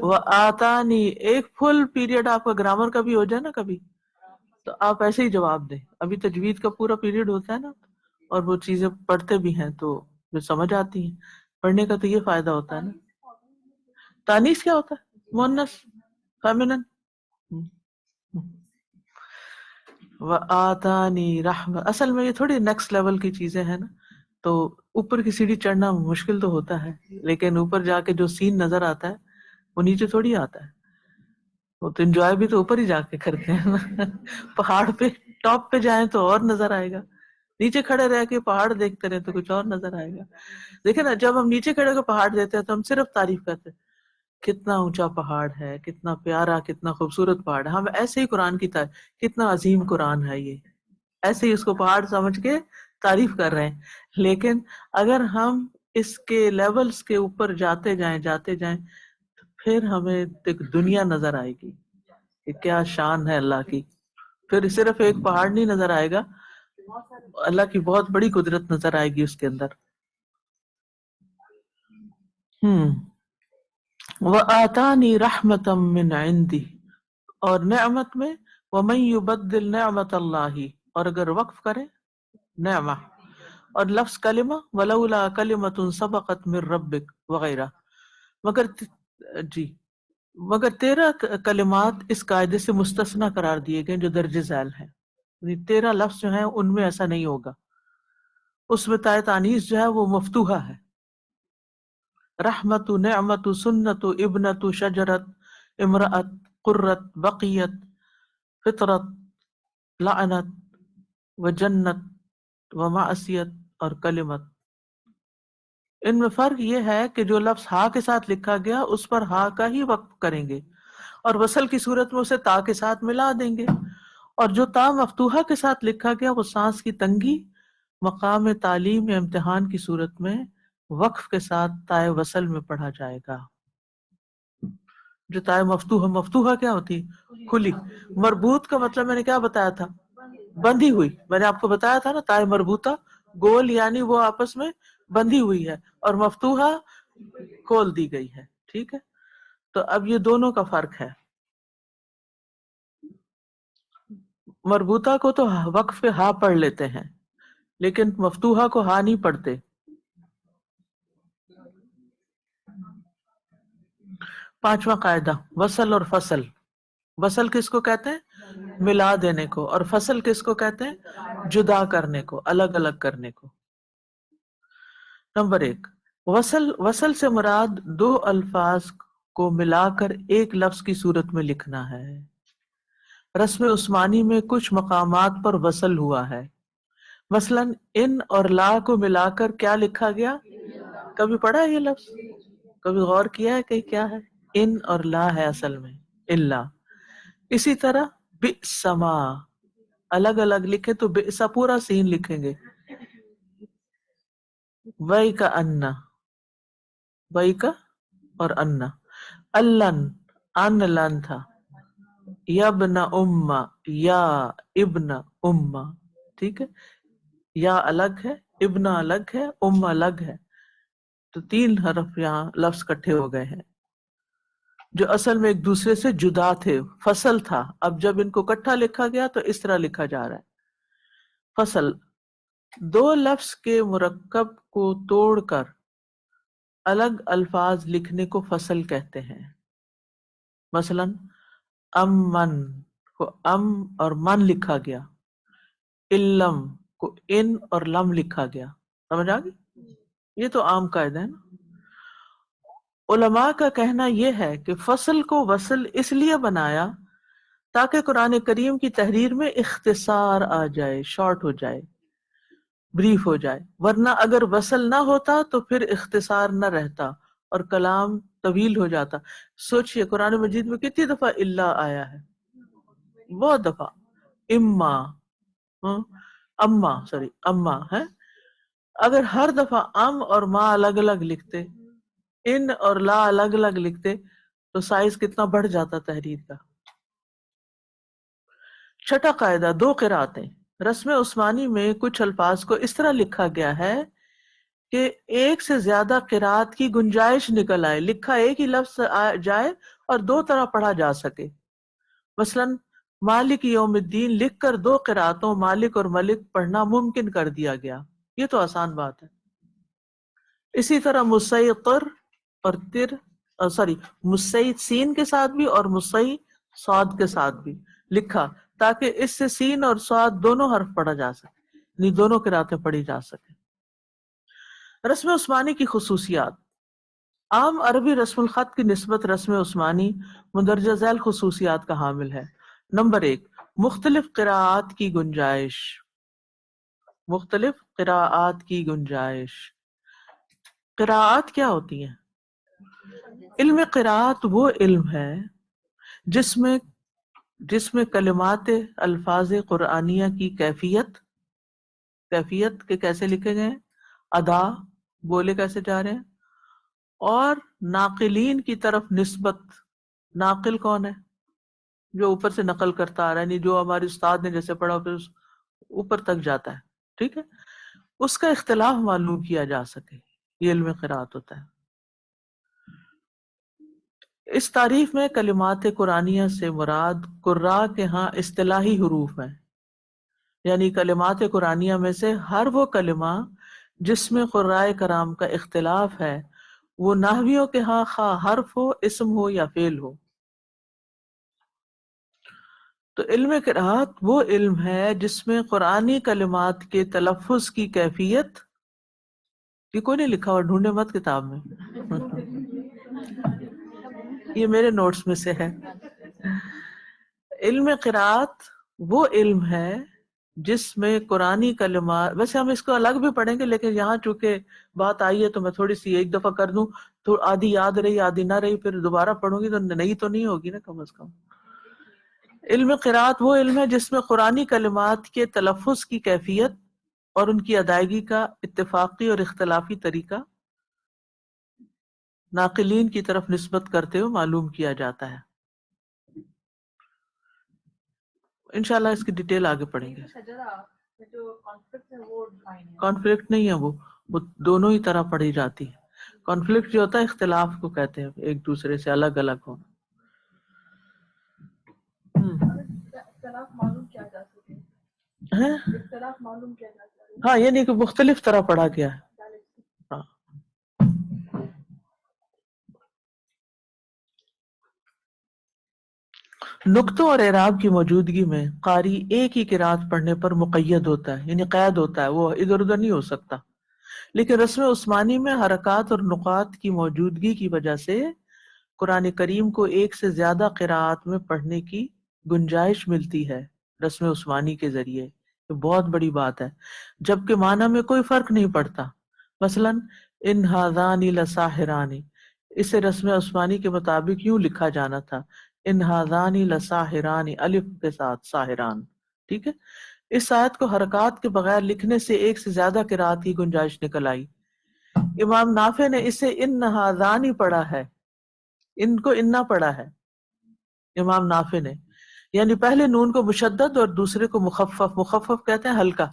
وہ آتانی، ایک فل پیریڈ آپ کا گرامر کا بھی ہو جائے نا کبھی تو آپ ایسے ہی جواب دیں. ابھی تجوید کا پورا پیریڈ ہوتا ہے نا، اور وہ چیزیں پڑھتے بھی ہیں تو جو سمجھ آتی ہیں. پڑھنے کا تو یہ فائدہ ہوتا ہے نا. تانیث کیا ہوتا ہے؟ مؤنث، فیمنن. وآتانی رحمہ، اصل میں یہ تھوڑی نیکسٹ لیول کی چیزیں ہیں نا، تو اوپر کی سیڑھی چڑھنا مشکل تو ہوتا ہے، لیکن اوپر جا کے جو سین نظر آتا ہے وہ نیچے تھوڑی آتا ہے. وہ تو انجوائے بھی تو اوپر ہی جا کے کرتے ہیں نا. پہاڑ پہ ٹاپ پہ جائیں تو اور نظر آئے گا، نیچے کھڑے رہ کے پہاڑ دیکھتے رہے تو کچھ اور نظر آئے گا. دیکھیں نا، جب ہم نیچے کھڑے ہو کے پہاڑ دیتے ہیں تو ہم صرف تعریف کرتے ہیں کتنا اونچا پہاڑ ہے، کتنا پیارا، کتنا خوبصورت پہاڑ ہے. ہم ایسے ہی قرآن کی کتنا عظیم قرآن ہے، یہ ایسے ہی اس کو پہاڑ سمجھ کے تعریف کر رہے ہیں. لیکن اگر ہم اس کے لیولز کے اوپر جاتے جائیں پھر ہمیں ایک دنیا نظر آئے گی کہ کیا شان ہے اللہ کی. پھر صرف ایک پہاڑ نہیں نظر آئے گا، اللہ کی بہت بڑی قدرت نظر آئے گی اس کے اندر. وَآتَانِي رَحْمَةً مِّنْ عِنْدِهِ، اور نعمت میں وَمَن يُبَدِّلْ نِعْمَةَ اللَّهِ، اور اگر وقف کریں نعمہ اور لفظ کلمہ وَلَوْلَا كَلِمَةٌ سَبَقَتْ مِن رَبِّكَ وغیرہ، مگر جی مگر 13 کلمات اس قاعدے سے مستثنی قرار دیے گئے جو درج ذیل ہیں. یعنی 13 لفظ جو ہیں ان میں ایسا نہیں ہوگا. اس میں تائے تانیث جو ہے وہ مفتوحہ ہے. رحمت، نعمت، سنت، ابنت، شجرت، امرأت، قرت، بقیت، فطرت، لعنت، و جنت، و معصیت اور کلمت. ان میں فرق یہ ہے کہ جو لفظ ہا کے ساتھ لکھا گیا اس پر ہا کا ہی وقف کریں گے اور وصل کی صورت میں اسے تا کے ساتھ ملا دیں گے، اور جو تا مفتوحہ کے ساتھ لکھا گیا وہ سانس کی تنگی مقام تعلیم یا امتحان کی صورت میں وقف کے ساتھ تائے وصل میں پڑھا جائے گا. جو تائے مفتوحہ کیا ہوتی؟ کھلی. مربوط کا مطلب میں نے کیا بتایا تھا؟ بندھی ہوئی. میں نے آپ کو بتایا تھا نا تائے مربوطہ گول، یعنی وہ آپس میں بندھی ہوئی ہے، اور مفتوحہ کھول دی گئی ہے. ٹھیک ہے، تو اب یہ دونوں کا فرق ہے. مربوطہ کو تو وقف پہ ہا پڑھ لیتے ہیں لیکن مفتوحہ کو ہا نہیں پڑھتے. پانچواں قاعدہ، وصل اور فصل. وصل کس کو کہتے ہیں؟ ملا دینے کو. اور فصل کس کو کہتے ہیں؟ جدا کرنے کو، الگ الگ کرنے کو. نمبر 1، وصل سے مراد دو الفاظ کو ملا کر ایک لفظ کی صورت میں لکھنا ہے. رسم عثمانی میں کچھ مقامات پر وصل ہوا ہے. مثلا ان اور لا کو ملا کر کیا لکھا گیا؟ کبھی پڑھا ہے یہ لفظ؟ کبھی غور کیا ہے کہ کیا ہے؟ ان اور لا ہے اصل میں، اللہ. اسی طرح بئسما الگ الگ لکھے تو بئسا پورا سین لکھیں گے. وئی کا انا، وئی کا اور انا. الن، ان لن تھا. یبن اما، یا ابن اما. ٹھیک ہے، یا الگ ہے، ابن الگ ہے، ام الگ ہے. تو 3 حرف یہاں لفظ کٹھے ہو گئے ہیں جو اصل میں ایک دوسرے سے جدا تھے. فصل تھا، اب جب ان کو کٹھا لکھا گیا تو اس طرح لکھا جا رہا ہے. فصل دو لفظ کے مرکب کو توڑ کر الگ الفاظ لکھنے کو فصل کہتے ہیں. مثلا ام من کو ام اور من لکھا گیا، علم کو ان اور لم لکھا گیا. سمجھ آ گئی؟ یہ تو عام قاعدہ ہے نا. علماء کا کہنا یہ ہے کہ فصل کو وصل اس لیے بنایا تاکہ قرآن کریم کی تحریر میں اختصار آ جائے، شارٹ ہو جائے، بریف ہو جائے. ورنہ اگر وصل نہ ہوتا تو پھر اختصار نہ رہتا اور کلام طویل ہو جاتا. سوچئے قرآن مجید میں کتنی دفعہ اللہ آیا ہے؟ بہت دفعہ. اما، اما ہے. اگر ہر دفعہ ام اور ما الگ الگ لکھتے، ان اور لا الگ الگ لکھتے تو سائز کتنا بڑھ جاتا تحریر کا. چھٹا قاعدہ، دو قراتیں. رسم عثمانی میں کچھ الفاظ کو اس طرح لکھا گیا ہے کہ ایک سے زیادہ قرات کی گنجائش نکل آئے. لکھا ایک ہی لفظ جائے اور دو طرح پڑھا جا سکے. مثلا مالک یوم الدین لکھ کر دو قراتوں مالک اور ملک پڑھنا ممکن کر دیا گیا. یہ تو آسان بات ہے. اسی طرح مسیطر اور مسیط سین کے ساتھ بھی اور مسیط صاد کے ساتھ بھی لکھا تاکہ اس سے سین اور صاد دونوں حرف پڑھا جا سکے، یعنی دونوں قراتیں پڑھی جا سکے. رسم عثمانی کی خصوصیات. عام عربی رسم الخط کی نسبت رسم عثمانی مندرجہ ذیل خصوصیات کا حامل ہے. نمبر 1، مختلف قراءات کی گنجائش. مختلف قراءات کی گنجائش. قراءات کیا ہوتی ہیں؟ علم قراءت وہ علم ہے جس میں کلمات الفاظ قرآنیہ کی کیفیت کے کیسے لکھے گئے ہیں، ادا بولے کیسے جا رہے ہیں، اور ناقلین کی طرف نسبت. ناقل کون ہے؟ جو اوپر سے نقل کرتا آ رہا ہے، یعنی جو ہمارے استاد نے جیسے پڑھا پھر اوپر تک جاتا ہے. ٹھیک ہے، اس کا اختلاف معلوم کیا جا سکے، یہ علم قراءت ہوتا ہے. اس تعریف میں کلمات قرآنیہ سے مراد قراء کے ہاں اصطلاحی حروف ہیں، یعنی کلمات قرآنیہ میں سے ہر وہ کلمہ جس میں قراء کرام کا اختلاف ہے وہ نحویوں کے ہاں خواہ حرف ہو، اسم ہو یا فعل ہو. تو علم قراءت وہ علم ہے جس میں قرآنی کلمات کے تلفظ کی کیفیت، یہ کوئی نہیں لکھا ہوا، ڈھونڈے مت کتاب میں یہ میرے نوٹس میں سے ہے. علم قراءت وہ علم ہے جس میں قرآنی کلمات، ویسے ہم اس کو الگ بھی پڑھیں گے لیکن یہاں چونکہ بات آئی ہے تو میں تھوڑی سی ایک دفعہ کر دوں تو آدھی یاد رہی آدھی نہ رہی، پھر دوبارہ پڑھوں گی تو نئی تو نہیں ہوگی نا کم از کم. علم قراءت وہ علم ہے جس میں قرآنی کلمات کے تلفظ کی کیفیت اور ان کی ادائیگی کا اتفاقی اور اختلافی طریقہ ناقلین کی طرف نسبت کرتے ہوئے معلوم کیا جاتا ہے. انشاءاللہ اس کی ڈیٹیل آگے پڑھیں گے. کانفلکٹ نہیں ہے، وہ دونوں ہی طرح پڑھی جاتی ہے. کانفلکٹ جو ہوتا ہے اختلاف کو کہتے ہیں، ایک دوسرے سے الگ الگ ہو. ہاں یہ نہیں کہ مختلف طرح پڑھا گیا ہے. ہاں نقطوں اور اعراب کی موجودگی میں قاری ایک ہی قرات پڑھنے پر مقید ہوتا ہے، یعنی قید ہوتا ہے، وہ ادھر ادھر نہیں ہو سکتا. لیکن رسم عثمانی میں حرکات اور نقاط کی موجودگی کی وجہ سے قرآن کریم کو ایک سے زیادہ قراءات میں پڑھنے کی گنجائش ملتی ہے رسم عثمانی کے ذریعے. یہ بہت بڑی بات ہے، جبکہ معنی میں کوئی فرق نہیں پڑتا. مثلا ان ھذان لساحران، اسے رسم عثمانی کے مطابق یوں لکھا جانا تھا، ان ھذان لساحران، الف کے ساتھ ساحران. ٹھیک ہے، اس آیت کو حرکات کے بغیر لکھنے سے ایک سے زیادہ قراءت کی گنجائش نکل آئی. امام نافع نے اسے ان ھذان پڑھا ہے، ان کو انا پڑھا ہے امام نافع نے، یعنی پہلے نون کو مشدد اور دوسرے کو مخفف کہتے ہیں ہلکا،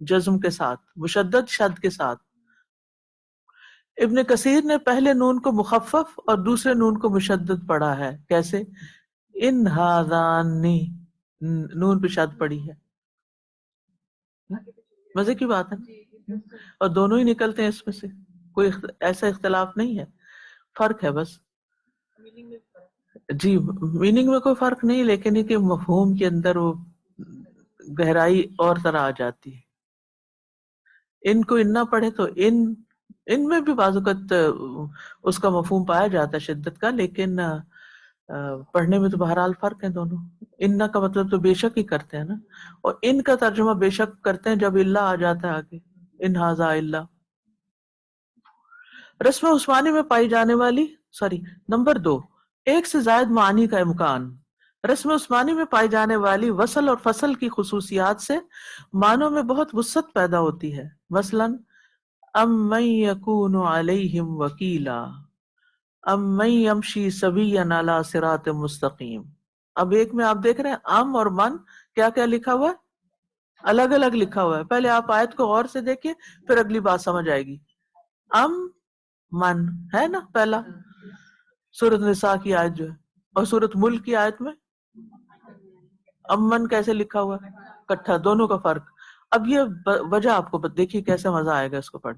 جزم کے ساتھ، مشدد شد کے ساتھ. ابن کثیر نے پہلے نون کو مخفف اور دوسرے نون کو مشدد پڑھا ہے. کیسے؟ ان ھذان، نون پہ شد پڑی ہے. مزے کی بات ہے، اور دونوں ہی نکلتے ہیں اس میں سے، کوئی ایسا اختلاف نہیں ہے، فرق ہے بس. جی میننگ میں کوئی فرق نہیں، لیکن یہ کہ مفہوم کے اندر وہ گہرائی اور طرح آ جاتی ہے. ان کو ان نہ پڑھے تو ان میں بھی بعض اوقات اس کا مفہوم پایا جاتا ہے شدت کا، لیکن پڑھنے میں تو بہرحال فرق ہے دونوں. ان کا مطلب تو بے شک ہی کرتے ہیں نا، اور ان کا ترجمہ بے شک کرتے ہیں جب اللہ آ جاتا ہے آگے، ان ھذا الا. رسم عثمانی میں پائی جانے والی نمبر 2، ایک سے زائد معانی کا امکان. رسم عثمانی میں پائی جانے والی وصل اور فصل کی خصوصیات سے معنوں میں بہت وسعت پیدا ہوتی ہے. مثلاً ام من یکون علیہم وکیلا، ام من یمشی سویا علی صراط مستقیم. اب ایک میں آپ دیکھ رہے ہیں ام اور من کیا کیا لکھا ہوا ہے، الگ الگ لکھا ہوا ہے. پہلے آپ آیت کو غور سے دیکھیں پھر اگلی بات سمجھ آئے گی. ام من ہے نا پہلا، سورۃ نساء کی آیت جو ہے، اور سورۃ ملک کی آیت میں امن کیسے لکھا ہوا ہے کٹھا، دونوں کا فرق. اب یہ وجہ آپ کو دیکھیے کیسے مزہ آئے گا اس کو پڑھ.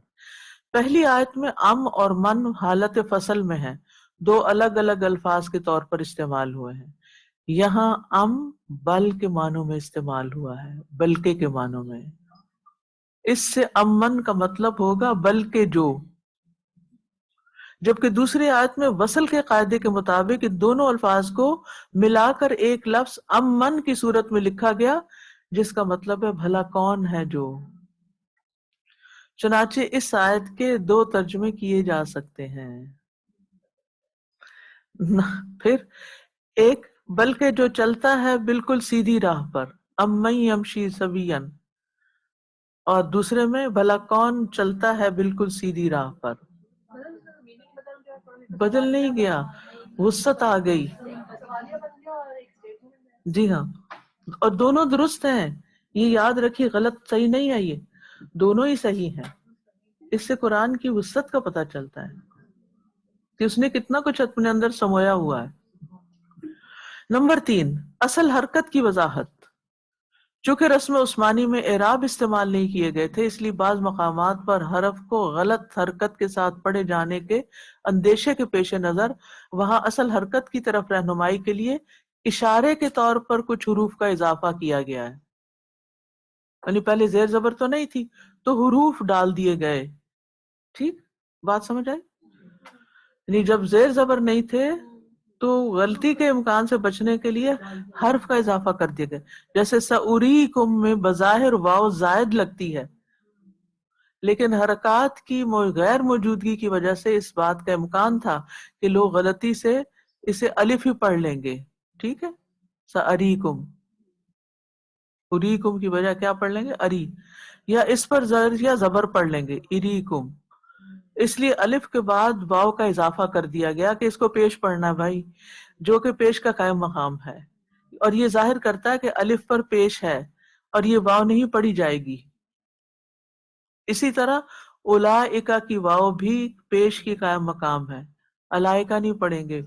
پہلی آیت میں ام اور من حالت فصل میں ہے، دو الگ الگ الفاظ کے طور پر استعمال ہوئے ہیں. یہاں ام بل کے معنوں میں استعمال ہوا ہے، بلکہ کے معنوں میں. اس سے امن کا مطلب ہوگا بلکہ جو. جبکہ دوسری آیت میں وصل کے قاعدے کے مطابق ان دونوں الفاظ کو ملا کر ایک لفظ امن کی صورت میں لکھا گیا، جس کا مطلب ہے بھلا کون ہے جو. چنانچہ اس آیت کے 2 ترجمے کیے جا سکتے ہیں. پھر ایک، بلکہ جو چلتا ہے بالکل سیدھی راہ پر، امن یمشی سویا، اور دوسرے میں بھلا کون چلتا ہے بالکل سیدھی راہ پر. بدل نہیں گیا، وسعت آ گئی. جی ہاں، اور دونوں درست ہیں، یہ یاد رکھیے، غلط صحیح نہیں ہے، یہ دونوں ہی صحیح ہیں. اس سے قرآن کی وسعت کا پتہ چلتا ہے کہ اس نے کتنا کچھ اپنے اندر سمویا ہوا ہے. نمبر 3، اصل حرکت کی وضاحت. چونکہ رسم عثمانی میں اعراب استعمال نہیں کیے گئے تھے، اس لیے بعض مقامات پر حرف کو غلط حرکت کے ساتھ پڑھے جانے کے اندیشے کے پیش نظر وہاں اصل حرکت کی طرف رہنمائی کے لیے اشارے کے طور پر کچھ حروف کا اضافہ کیا گیا ہے. یعنی پہلے زیر زبر تو نہیں تھی تو حروف ڈال دیے گئے. ٹھیک بات سمجھ آئی؟ یعنی جب زیر زبر نہیں تھے تو غلطی کے امکان سے بچنے کے لیے حرف کا اضافہ کر دیا گیا. جیسے سأریکم میں بظاہر واو زائد لگتی ہے، لیکن حرکات کی غیر موجودگی کی وجہ سے اس بات کا امکان تھا کہ لوگ غلطی سے اسے الف ہی پڑھ لیں گے. ٹھیک ہے، سأریکم، اریکم کی وجہ کیا پڑھ لیں گے، اری، یا اس پر زر یا زبر پڑھ لیں گے، اریکم. اس لیے الف کے بعد واو کا اضافہ کر دیا گیا کہ اس کو پیش پڑھنا ہے بھائی، جو کہ پیش کا قائم مقام ہے، اور یہ ظاہر کرتا ہے کہ الف پر پیش ہے اور یہ واو نہیں پڑھی جائے گی. اسی طرح اولئک کی واو بھی پیش کی قائم مقام ہے، الائکہ نہیں پڑھیں گے،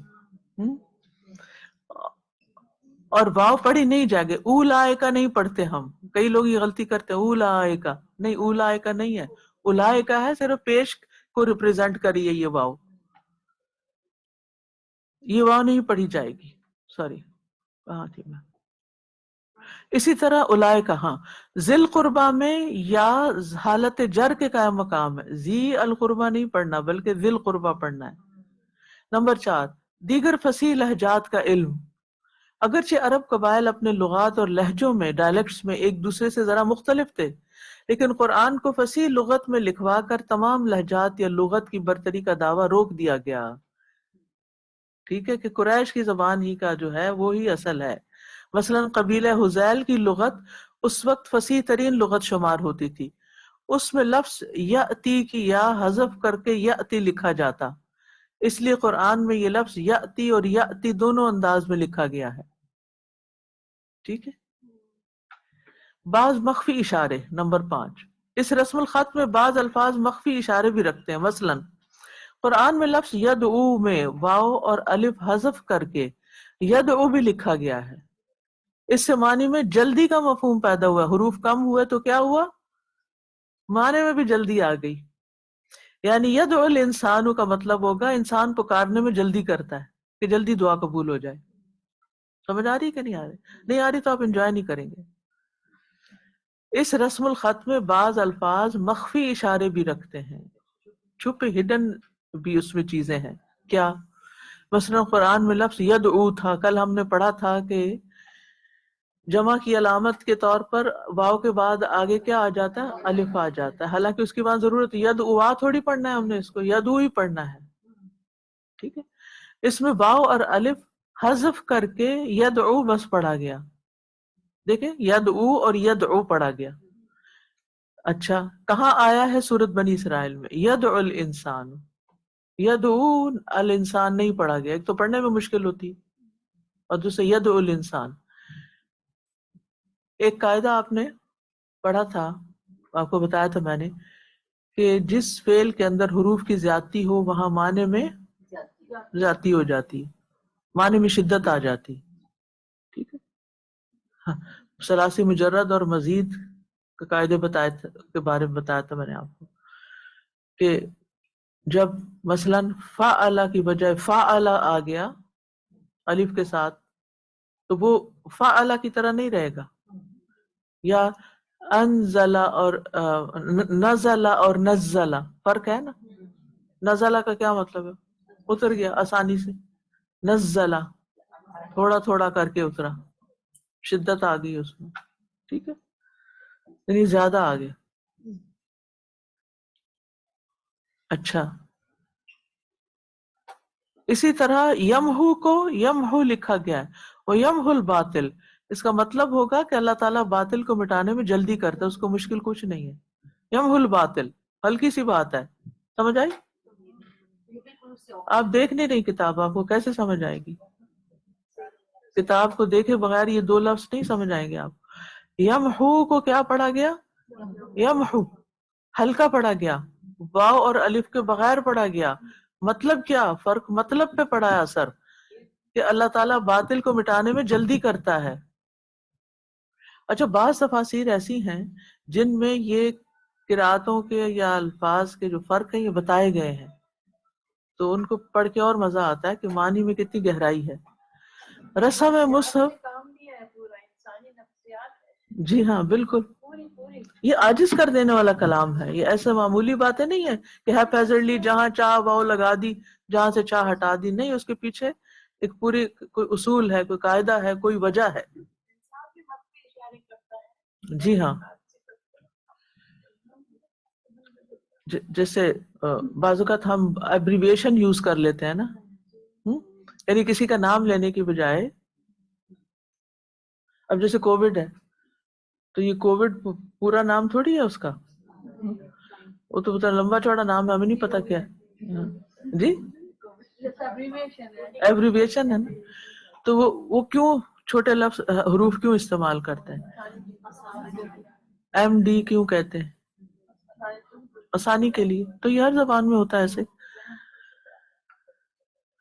اور واو پڑھی نہیں جائے گی. اولائکہ نہیں پڑھتے ہم، کئی لوگ یہ غلطی کرتے ہیں، اولائکہ نہیں، اولائکہ نہیں ہے، اولائکہ ہے، صرف پیش کو ریپرزینٹ کری ہے یہ واو نہیں پڑھی جائے گی. سوری کہاں تھی میں. اسی طرح اولائکہ، ہاں، ذی القربہ میں یا حالت جر کے قائم مقام ہے، ذی القربہ نہیں پڑھنا بلکہ ذی القربہ پڑھنا ہے. نمبر 4، دیگر فصیح لہجات کا علم. اگرچہ عرب قبائل اپنے لغات اور لہجوں میں ڈائلیکٹس میں ایک دوسرے سے ذرا مختلف تھے، لیکن قرآن کو فصیح لغت میں لکھوا کر تمام لہجات یا لغت کی برتری کا دعویٰ روک دیا گیا. ٹھیک ہے، کہ قریش کی زبان ہی کا جو ہے وہی اصل ہے. مثلا قبیلہ حذیل کی لغت اس وقت فصیح ترین لغت شمار ہوتی تھی، اس میں لفظ یأتی کی یا حذف کر کے یأتی لکھا جاتا، اس لیے قرآن میں یہ لفظ یأتی اور یأتی دونوں انداز میں لکھا گیا ہے. ٹھیک ہے. بعض مخفی اشارے. نمبر 5، اس رسم الخط میں بعض الفاظ مخفی اشارے بھی رکھتے ہیں. مثلا قرآن میں لفظ یدعو میں واو اور الف حذف کر کے یدعو بھی لکھا گیا ہے. اس سے معنی میں جلدی کا مفہوم پیدا ہوا، حروف کم ہوئے تو کیا ہوا، معنی میں بھی جلدی آ گئی. یعنی یدعو الانسان کا مطلب ہوگا انسان پکارنے میں جلدی کرتا ہے کہ جلدی دعا قبول ہو جائے. سمجھ آ رہی کہ نہیں آ رہی؟ نہیں آ رہی تو آپ انجوائے نہیں کریں گے. اس رسم الخط میں بعض الفاظ مخفی اشارے بھی رکھتے ہیں، چھپے ہڈن بھی اس میں چیزیں ہیں. کیا؟ مثلا قرآن میں لفظ یدعو تھا، کل ہم نے پڑھا تھا کہ جمع کی علامت کے طور پر واو کے بعد آگے کیا آ جاتا ہے؟ الف آ جاتا ہے، حالانکہ اس کی وہاں ضرورت یدعوا تھوڑی پڑھنا ہے، ہم نے اس کو یدعو ہی پڑھنا ہے. ٹھیک ہے، اس میں واو اور الف حذف کر کے یدعو بس پڑھا گیا. دیکھیں یدعو اور یدعو پڑھا گیا. اچھا کہاں آیا ہے؟ سورۃ بنی اسرائیل میں یدعو الانسان. یدعو الانسان نہیں پڑھا گیا، ایک تو پڑھنے میں مشکل ہوتی اور دوسرے یدعو الانسان. ایک قاعدہ آپ نے پڑھا تھا، آپ کو بتایا تھا میں نے، کہ جس فعل کے اندر حروف کی زیادتی ہو وہاں معنی میں زیادتی ہو جاتی، معنی میں شدت آ جاتی. ٹھیک ہے، ہاں، ثلاثی مجرد اور مزید کے قاعدے بتائے کے بارے میں بتایا تھا میں نے آپ کو کہ جب مثلاً فعل کی بجائے فعل آ گیا الف کے ساتھ تو وہ فعل کی طرح نہیں رہے گا. یا انزل اور نزل اور نزل فرق ہے نا. نزلہ کا کیا مطلب ہے؟ اتر گیا آسانی سے. نزلہ تھوڑا تھوڑا کر کے اترا، شدت آ گئی اس میں. ٹھیک ہے، یعنی زیادہ آ گیا. اچھا اسی طرح یمہو کو یمہو لکھا گیا ہے، وہ یمہو الباطل، اس کا مطلب ہوگا کہ اللہ تعالیٰ باطل کو مٹانے میں جلدی کرتا ہے، اس کو مشکل کچھ نہیں ہے. یمہو الباطل ہلکی سی بات ہے. سمجھ آئی؟ آپ دیکھ نہیں رہی کتاب، آپ کو کیسے سمجھ آئے گی؟ کتاب کو دیکھے بغیر یہ دو لفظ نہیں سمجھ آئیں گے آپ. یمہو کو کیا پڑھا گیا؟ یمہو ہلکا پڑھا گیا، واو اور الف کے بغیر پڑھا گیا. مطلب کیا فرق؟ مطلب پہ پڑا ہے اثر کہ اللہ تعالیٰ باطل کو مٹانے میں جلدی کرتا ہے. اچھا بعض تفاسیر ایسی ہیں جن میں یہ قراتوں کے یا الفاظ کے جو فرق ہیں یہ بتائے گئے ہیں، تو ان کو پڑھ کے اور مزہ آتا ہے کہ معنی میں کتنی گہرائی ہے. رسم مصحف، جی ہاں بالکل، یہ عاجز کر دینے والا کلام ہے. یہ ایسے معمولی باتیں نہیں ہے کہ ہیپ ہیزرڈلی جہاں چاہ واؤ لگا دی، جہاں سے چاہ ہٹا دی. نہیں، اس کے پیچھے ایک پوری کوئی اصول ہے، کوئی قاعدہ ہے، کوئی وجہ ہے. جی ہاں، جیسے بعض اوقات ہم ایبریویشن یوز کر لیتے ہیں نا، یعنی کسی کا نام لینے کی بجائے، اب جیسے کووڈ ہے تو یہ کووڈ پورا نام تھوڑی ہے اس کا، وہ تو بتا لمبا چوڑا نام ہے، ہمیں نہیں پتا کیا ہے. جی ایبریویشن ہے نا، تو وہ کیوں چھوٹے لفظ حروف کیوں استعمال کرتے ہیں؟ ایم ڈی کیوں کہتے ہیں؟ آسانی کے لیے. تو یہ ہر زبان میں ہوتا ہے ایسے.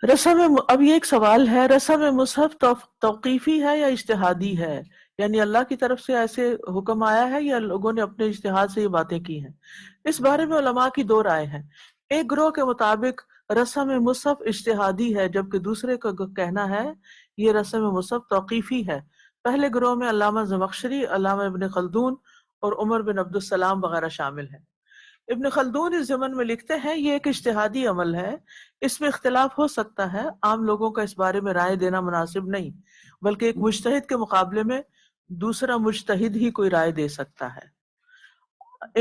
اب یہ ایک سوال ہے، رسم مصحف توقیفی ہے یا اجتہادی ہے؟ یعنی اللہ کی طرف سے ایسے حکم آیا ہے یا لوگوں نے اپنے اجتہاد سے یہ باتیں کی ہیں؟ اس بارے میں علماء کی دو رائے ہیں. ایک گروہ کے مطابق رسم مصحف اجتہادی ہے، جبکہ دوسرے کا کہنا ہے یہ رسم مصحف توقیفی ہے. پہلے گروہ میں علامہ زمخشری، علامہ ابن خلدون اور عمر بن عبد السلام وغیرہ شامل ہیں. ابن خلدون اس ضمن میں لکھتے ہیں یہ ایک اجتہادی عمل ہے، اس میں اختلاف ہو سکتا ہے، عام لوگوں کا اس بارے میں رائے دینا مناسب نہیں، بلکہ ایک مجتہد کے مقابلے میں دوسرا مجتہد ہی کوئی رائے دے سکتا ہے.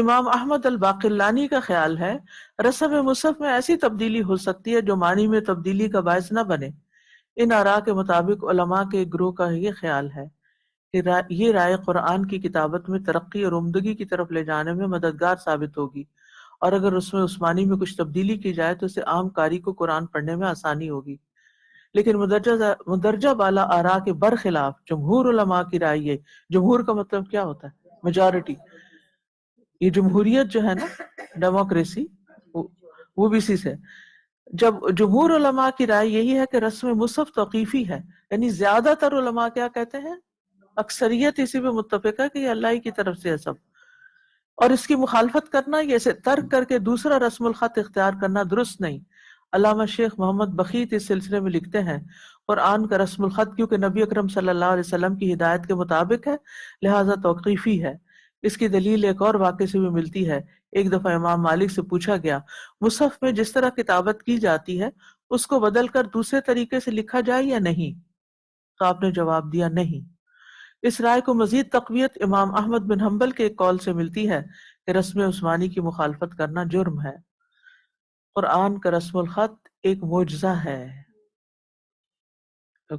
امام احمد الباقلانی کا خیال ہے رسم مصحف میں ایسی تبدیلی ہو سکتی ہے جو معنی میں تبدیلی کا باعث نہ بنے. ان آراء کے مطابق علماء کے ایک گروہ کا یہ خیال ہے کہ یہ رائے قرآن کی کتابت میں ترقی اور عمدگی کی طرف لے جانے میں مددگار ثابت ہوگی، اور اگر اس میں عثمانی میں کچھ تبدیلی کی جائے تو اسے عام قاری کو قرآن پڑھنے میں آسانی ہوگی. لیکن مدرجہ بالا آراء کے برخلاف جمہور علماء کی رائے یہ، جمہور کا مطلب کیا ہوتا ہے؟ میجورٹی. یہ جمہوریت جو ہے نا، ڈیموکریسی، وہ بھی اسی سے. جب جمہور علماء کی رائے یہی ہے کہ رسم مصحف توقیفی ہے، یعنی زیادہ تر علماء کیا کہتے ہیں؟ اکثریت اسی پہ متفق ہے کہ یہ اللہ ہی کی طرف سے ہے سب. اور اس کی مخالفت کرنا یا اسے ترک کر کے دوسرا رسم الخط اختیار کرنا درست نہیں۔ علامہ شیخ محمد بخیت اس سلسلے میں لکھتے ہیں قرآن کا رسم الخط کیونکہ نبی اکرم صلی اللہ علیہ وسلم کی ہدایت کے مطابق ہے لہذا توقیفی ہے۔ اس کی دلیل ایک اور واقعے سے بھی ملتی ہے۔ ایک دفعہ امام مالک سے پوچھا گیا مصحف میں جس طرح کتابت کی جاتی ہے اس کو بدل کر دوسرے طریقے سے لکھا جائے یا نہیں؟ تو آپ نے جواب دیا نہیں۔ اس رائے کو مزید تقویت امام احمد بن حنبل کے ایک قول سے ملتی ہے کہ رسم عثمانی کی مخالفت کرنا جرم ہے۔ قرآن کا رسم الخط ایک معجزہ ہے۔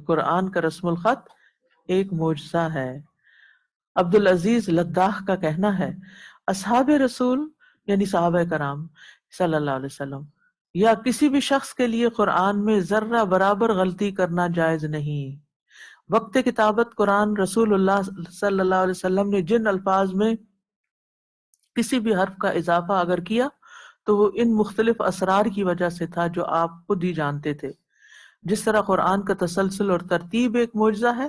قرآن کا رسم الخط ایک معجزہ ہے۔ عبدالعزیز لداخ کا کہنا ہے اصحاب رسول یعنی صحابہ کرام صلی اللہ علیہ وسلم یا کسی بھی شخص کے لیے قرآن میں ذرہ برابر غلطی کرنا جائز نہیں۔ وقت کتابت قرآن رسول اللہ صلی اللہ علیہ وسلم نے جن الفاظ میں کسی بھی حرف کا اضافہ اگر کیا تو وہ ان مختلف اسرار کی وجہ سے تھا جو آپ خود ہی جانتے تھے۔ جس طرح قرآن کا تسلسل اور ترتیب ایک معجزہ ہے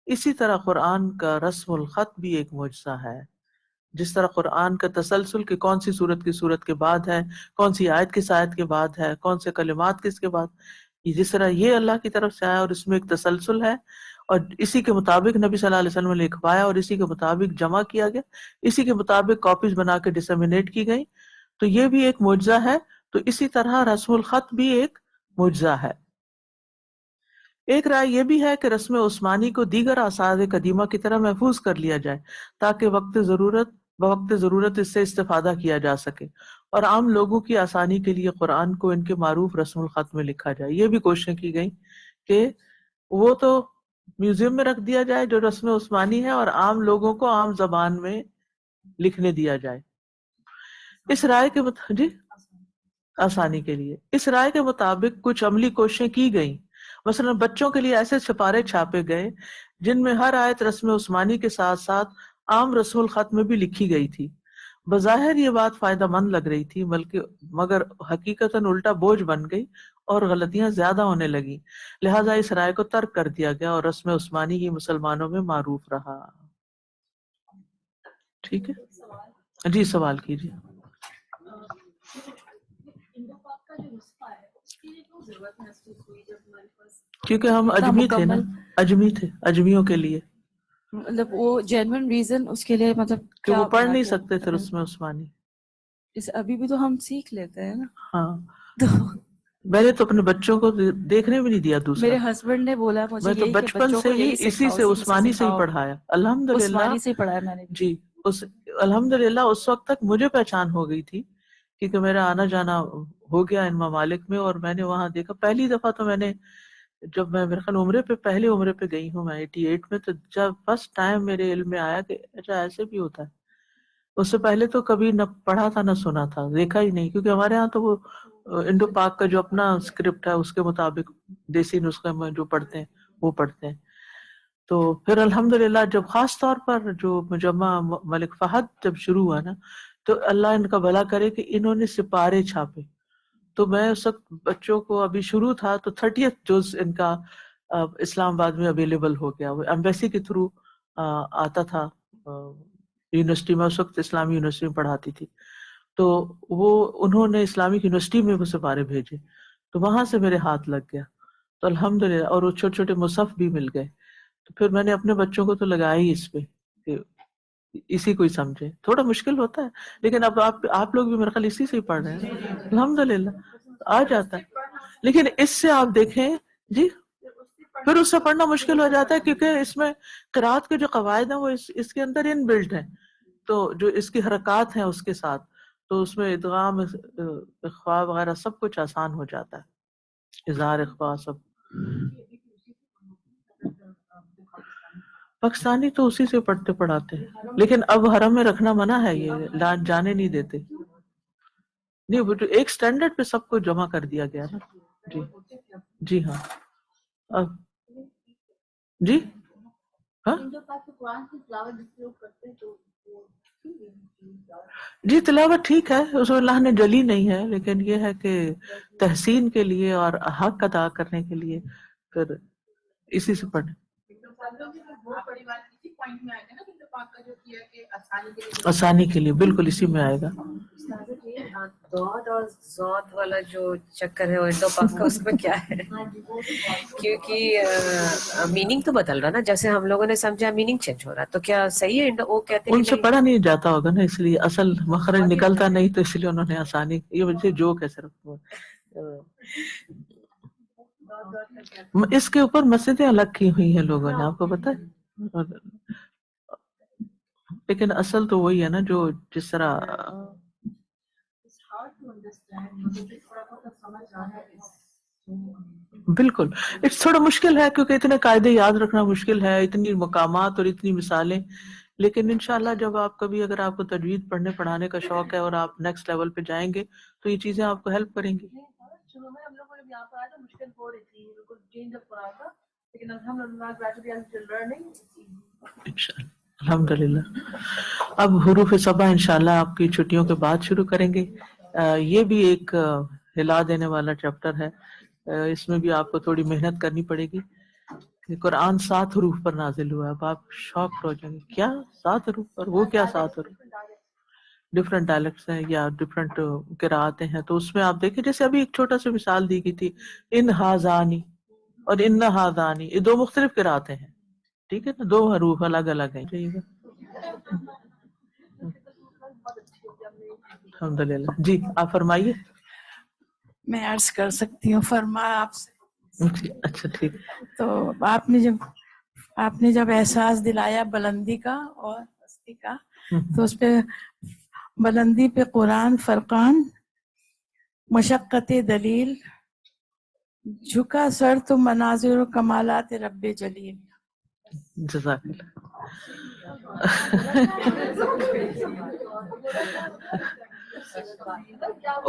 اسی طرح قرآن کا رسم الخط بھی ایک معجزہ ہے۔ جس طرح قرآن کا تسلسل کہ کون سی سورت کی سورت کے بعد ہے، کون سی آیت کس آیت کے بعد ہے، کون سے کلمات کس کے بعد، جس طرح یہ اللہ کی طرف سے آیا اور اس میں ایک تسلسل ہے اور اسی کے مطابق نبی صلی اللہ علیہ وسلم نے لکھوایا اور اسی کے مطابق جمع کیا گیا، اسی کے مطابق کاپیز بنا کے ڈسیمینیٹ کی گئی، تو یہ بھی ایک معجزہ ہے۔ تو اسی طرح رسم الخط بھی ایک معجزہ ہے۔ ایک رائے یہ بھی ہے کہ رسم عثمانی کو دیگر آثار قدیمہ کی طرح محفوظ کر لیا جائے تاکہ بوقت ضرورت اس سے استفادہ کیا جا سکے اور عام لوگوں کی آسانی کے لیے قرآن کو ان کے معروف رسم الخط میں لکھا جائے۔ یہ بھی کوششیں کی گئی کہ وہ تو میوزیم میں رکھ دیا جائے جو رسم عثمانی ہے اور عام لوگوں کو عام زبان میں لکھنے دیا جائے۔ اس رائے کے جی آسانی کے لیے اس رائے کے مطابق کچھ عملی کوششیں کی گئیں۔ مثلا بچوں کے لیے ایسے سپارے چھاپے گئے جن میں ہر آیت رسم عثمانی کے ساتھ ساتھ عام رسم الخط میں بھی لکھی گئی تھی۔ بظاہر یہ بات فائدہ مند لگ رہی تھی مگر حقیقتاً الٹا بوجھ بن گئی اور غلطیاں زیادہ ہونے لگی، لہٰذا اس رائے کو ترک کر دیا گیا اور رسم عثمانی ہی مسلمانوں میں معروف رہا۔ ٹھیک ہے جی، سوال کیجیے۔ کیونکہ ہم اجمی تھے نا، اجمیوں کے لیے مطلب وہ جینوئن ریزن اس کے لیے مطلب کہ وہ پڑھ نہیں سکتے تھے رسم عثمانی۔ ابھی بھی تو ہم سیکھ لیتے ہیں نا۔ ہاں، میں نے تو اپنے بچوں کو دیکھنے بھی نہیں دیا دوسرا۔ میرے ہسبینڈ نے بولا مجھے میں تو بچپن سے ہی اسی سے عثمانی سے ہی پڑھایا الحمدللہ۔ عثمانی سے پڑھایا میں نے جی، الحمدللہ اس وقت تک مجھے پہچان ہو گئی تھی کیونکہ میرا آنا جانا ہو گیا ان ممالک میں اور میں نے وہاں دیکھا۔ پہلی دفعہ تو میں نے جب میں میرے خیال پہلے عمرے پہ گئی ہوں میں 88 میں، تو جب فرسٹ ٹائم میرے علم میں آیا کہ اچھا ایسے بھی ہوتا ہے۔ اس سے پہلے تو کبھی نہ پڑھا تھا نہ سنا تھا، دیکھا ہی نہیں، کیونکہ ہمارے ہاں تو وہ انڈو پاک کا جو اپنا اسکرپٹ ہے اس کے مطابق دیسی نسخے میں جو پڑھتے ہیں وہ پڑھتے ہیں۔ تو پھر الحمدللہ جب خاص طور پر جو مجمع ملک فہد جب شروع ہوا نا، تو اللہ ان کا بھلا کرے کہ انہوں نے سپارے چھاپے، تو میں اس وقت بچوں کو ابھی شروع تھا تو 30th جز ان کا اسلام آباد میں اویلیبل ہو گیا، وہ ایمبیسی کے تھرو آتا تھا یونیورسٹی میں، اس وقت اسلامی یونیورسٹی میں پڑھاتی تھی، تو وہ انہوں نے اسلامک یونیورسٹی میں وہ سپارے بھیجے، تو وہاں سے میرے ہاتھ لگ گیا، تو الحمدللہ، اور وہ چھوٹے چھوٹے مصحف بھی مل گئے، تو پھر میں نے اپنے بچوں کو تو لگایا ہی اس پہ کہ اسی کو ہی سمجھے۔ تھوڑا مشکل ہوتا ہے لیکن اب آپ لوگ بھی میرے خیال اسی سے ہی پڑھ رہے ہیں، الحمدللہ آ جاتا ہے، لیکن اس سے آپ دیکھیں جی پھر اس سے پڑھنا مشکل ہو جاتا ہے کیونکہ اس میں قرات کے جو قواعد ہیں وہ اس کے اندر ان بلڈ ہیں، تو جو اس کی حرکات ہیں اس کے ساتھ، تو اس میں ادغام اخفاء وغیرہ سب کچھ آسان ہو جاتا ہے، اظہار اخفاء سب۔ پاکستانی تو اسی سے پڑھتے پڑھاتے ہیں، لیکن اب حرم میں رکھنا منع ہے، یہ جانے نہیں دیتے، نہیں وہ ایک سٹینڈرڈ پہ سب کو جمع کر دیا گیا نا۔ جی جی ہاں، اب جی ہاں جی تلاوت ٹھیک ہے، اس میں اللہ نے جلی نہیں ہے، لیکن یہ ہے کہ تحسین کے لیے اور حق ادا کرنے کے لیے پھر اسی سے پڑھیں۔ آسانی کے لیے، بالکل اسی میں آئے گا. دود اور زود والا جو چکر ہے انڈو پاک کا، اس میں کیا ہے؟ کیونکہ میننگ تو بدل رہا نا، جیسے ہم لوگوں نے سمجھا میننگ چینج ہو رہا، تو کیا صحیح ہے؟ وہ کہتے ہیں ان سے پڑھا نہیں جاتا ہوگا نا، اس لیے اصل مخرج نکلتا نہیں، تو اس لیے انہوں نے آسانی، یہ وجہ جوک ہے صرف. اس کے اوپر مسجدیں الگ کی ہوئی ہیں لوگوں نے، آپ کو پتا ہے. لیکن اصل تو وہی ہے نا، جو جس طرح بالکل اٹس تھوڑا مشکل ہے، کیونکہ اتنے قاعدے یاد رکھنا مشکل ہے، اتنی مقامات اور اتنی مثالیں. لیکن انشاءاللہ جب آپ کبھی، اگر آپ کو تجوید پڑھنے پڑھانے کا شوق ہے اور آپ نیکسٹ لیول پہ جائیں گے تو یہ چیزیں آپ کو ہیلپ کریں گی. شروع میں ہم لوگوں نے یہاں پر آیا تو مشکل ہو رہی تھی، بالکل چینج اپ ہو رہا تھا، لیکن الحمدللہ گریجولی آئی ایم لرننگ انشاءاللہ الحمدللہ. اب حروف سبع انشاءاللہ آپ کی چھٹیوں کے بعد شروع کریں گے. یہ بھی ایک ہلا دینے والا چیپٹر ہے. اس میں بھی آپ کو تھوڑی محنت کرنی پڑے گی. قرآن 7 حروف پر نازل ہوا ہے. اب آپ شاک ہو جائیں گے، کیا 7 حروف پر؟ وہ کیا 7 حروف؟ ڈفرینٹ ڈائلیکٹس ہیں یا ڈفرینٹ قراءتیں ہیں. تو اس میں آپ دیکھیں، جیسے ابھی ایک چھوٹا سا مثال دی گئی تھی، ان ہاذانی اور ان ہاذانی، یہ 2 مختلف قراءتیں ہیں، ٹھیک ہے نا، 2 حروف الگ الگ ہیں. الحمدللہ. جی آپ فرمائیے. میں عرض کر سکتی ہوں، فرمایا آپ سے. اچھا ٹھیک. تو آپ نے جب احساس دلایا بلندی کا اور پستی کا، تو اس پہ بلندی پہ قرآن فرقان، مشقت دلیل، جھکا سر تو مناظر و کمالات رب جلیل. جزاک اللہ.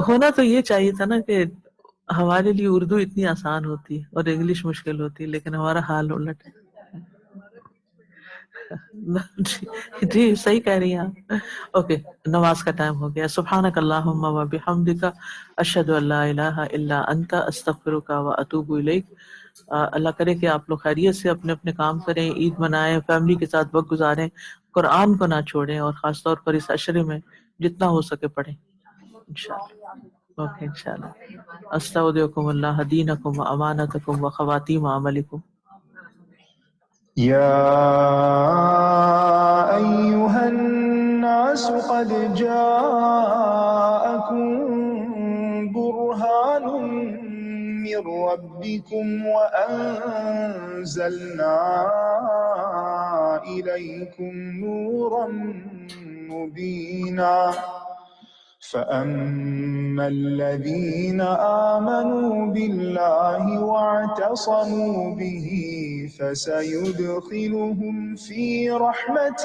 ہونا تو یہ چاہیے تھا نا کہ ہمارے لیے اردو اتنی آسان ہوتی اور انگلش مشکل ہوتی، لیکن ہمارا حال الٹ ہے. جی صحیح کہہ رہی ہیں آپ. اوکے، نماز کا ٹائم ہو گیا. سبحانک اللہم و بحمدک، اشہد ان لا الہ الا انت، استغفرک و اتوب الیک. اللہ کرے کہ آپ لوگ خیریت سے اپنے اپنے کام کریں، عید منائیں، فیملی کے ساتھ وقت گزاریں، قرآن کو نہ چھوڑیں، اور خاص طور پر اس عشرے میں جتنا ہو سکے پڑھیں انشاءاللہ. اوکے انشاءاللہ. استودعکم اللہ دینکم و امانتکم و خواتیم عملکم. يا أيها الناس قد جاءكم برهان من ربكم وأنزلنا إليكم نورا مبينا فأما الذين آمنوا بالله واعتصموا به فسيدخلهم في رحمة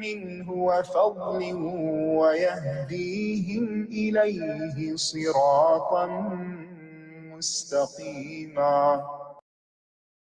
منه وفضل ويهديهم إليه صراطا مستقيما.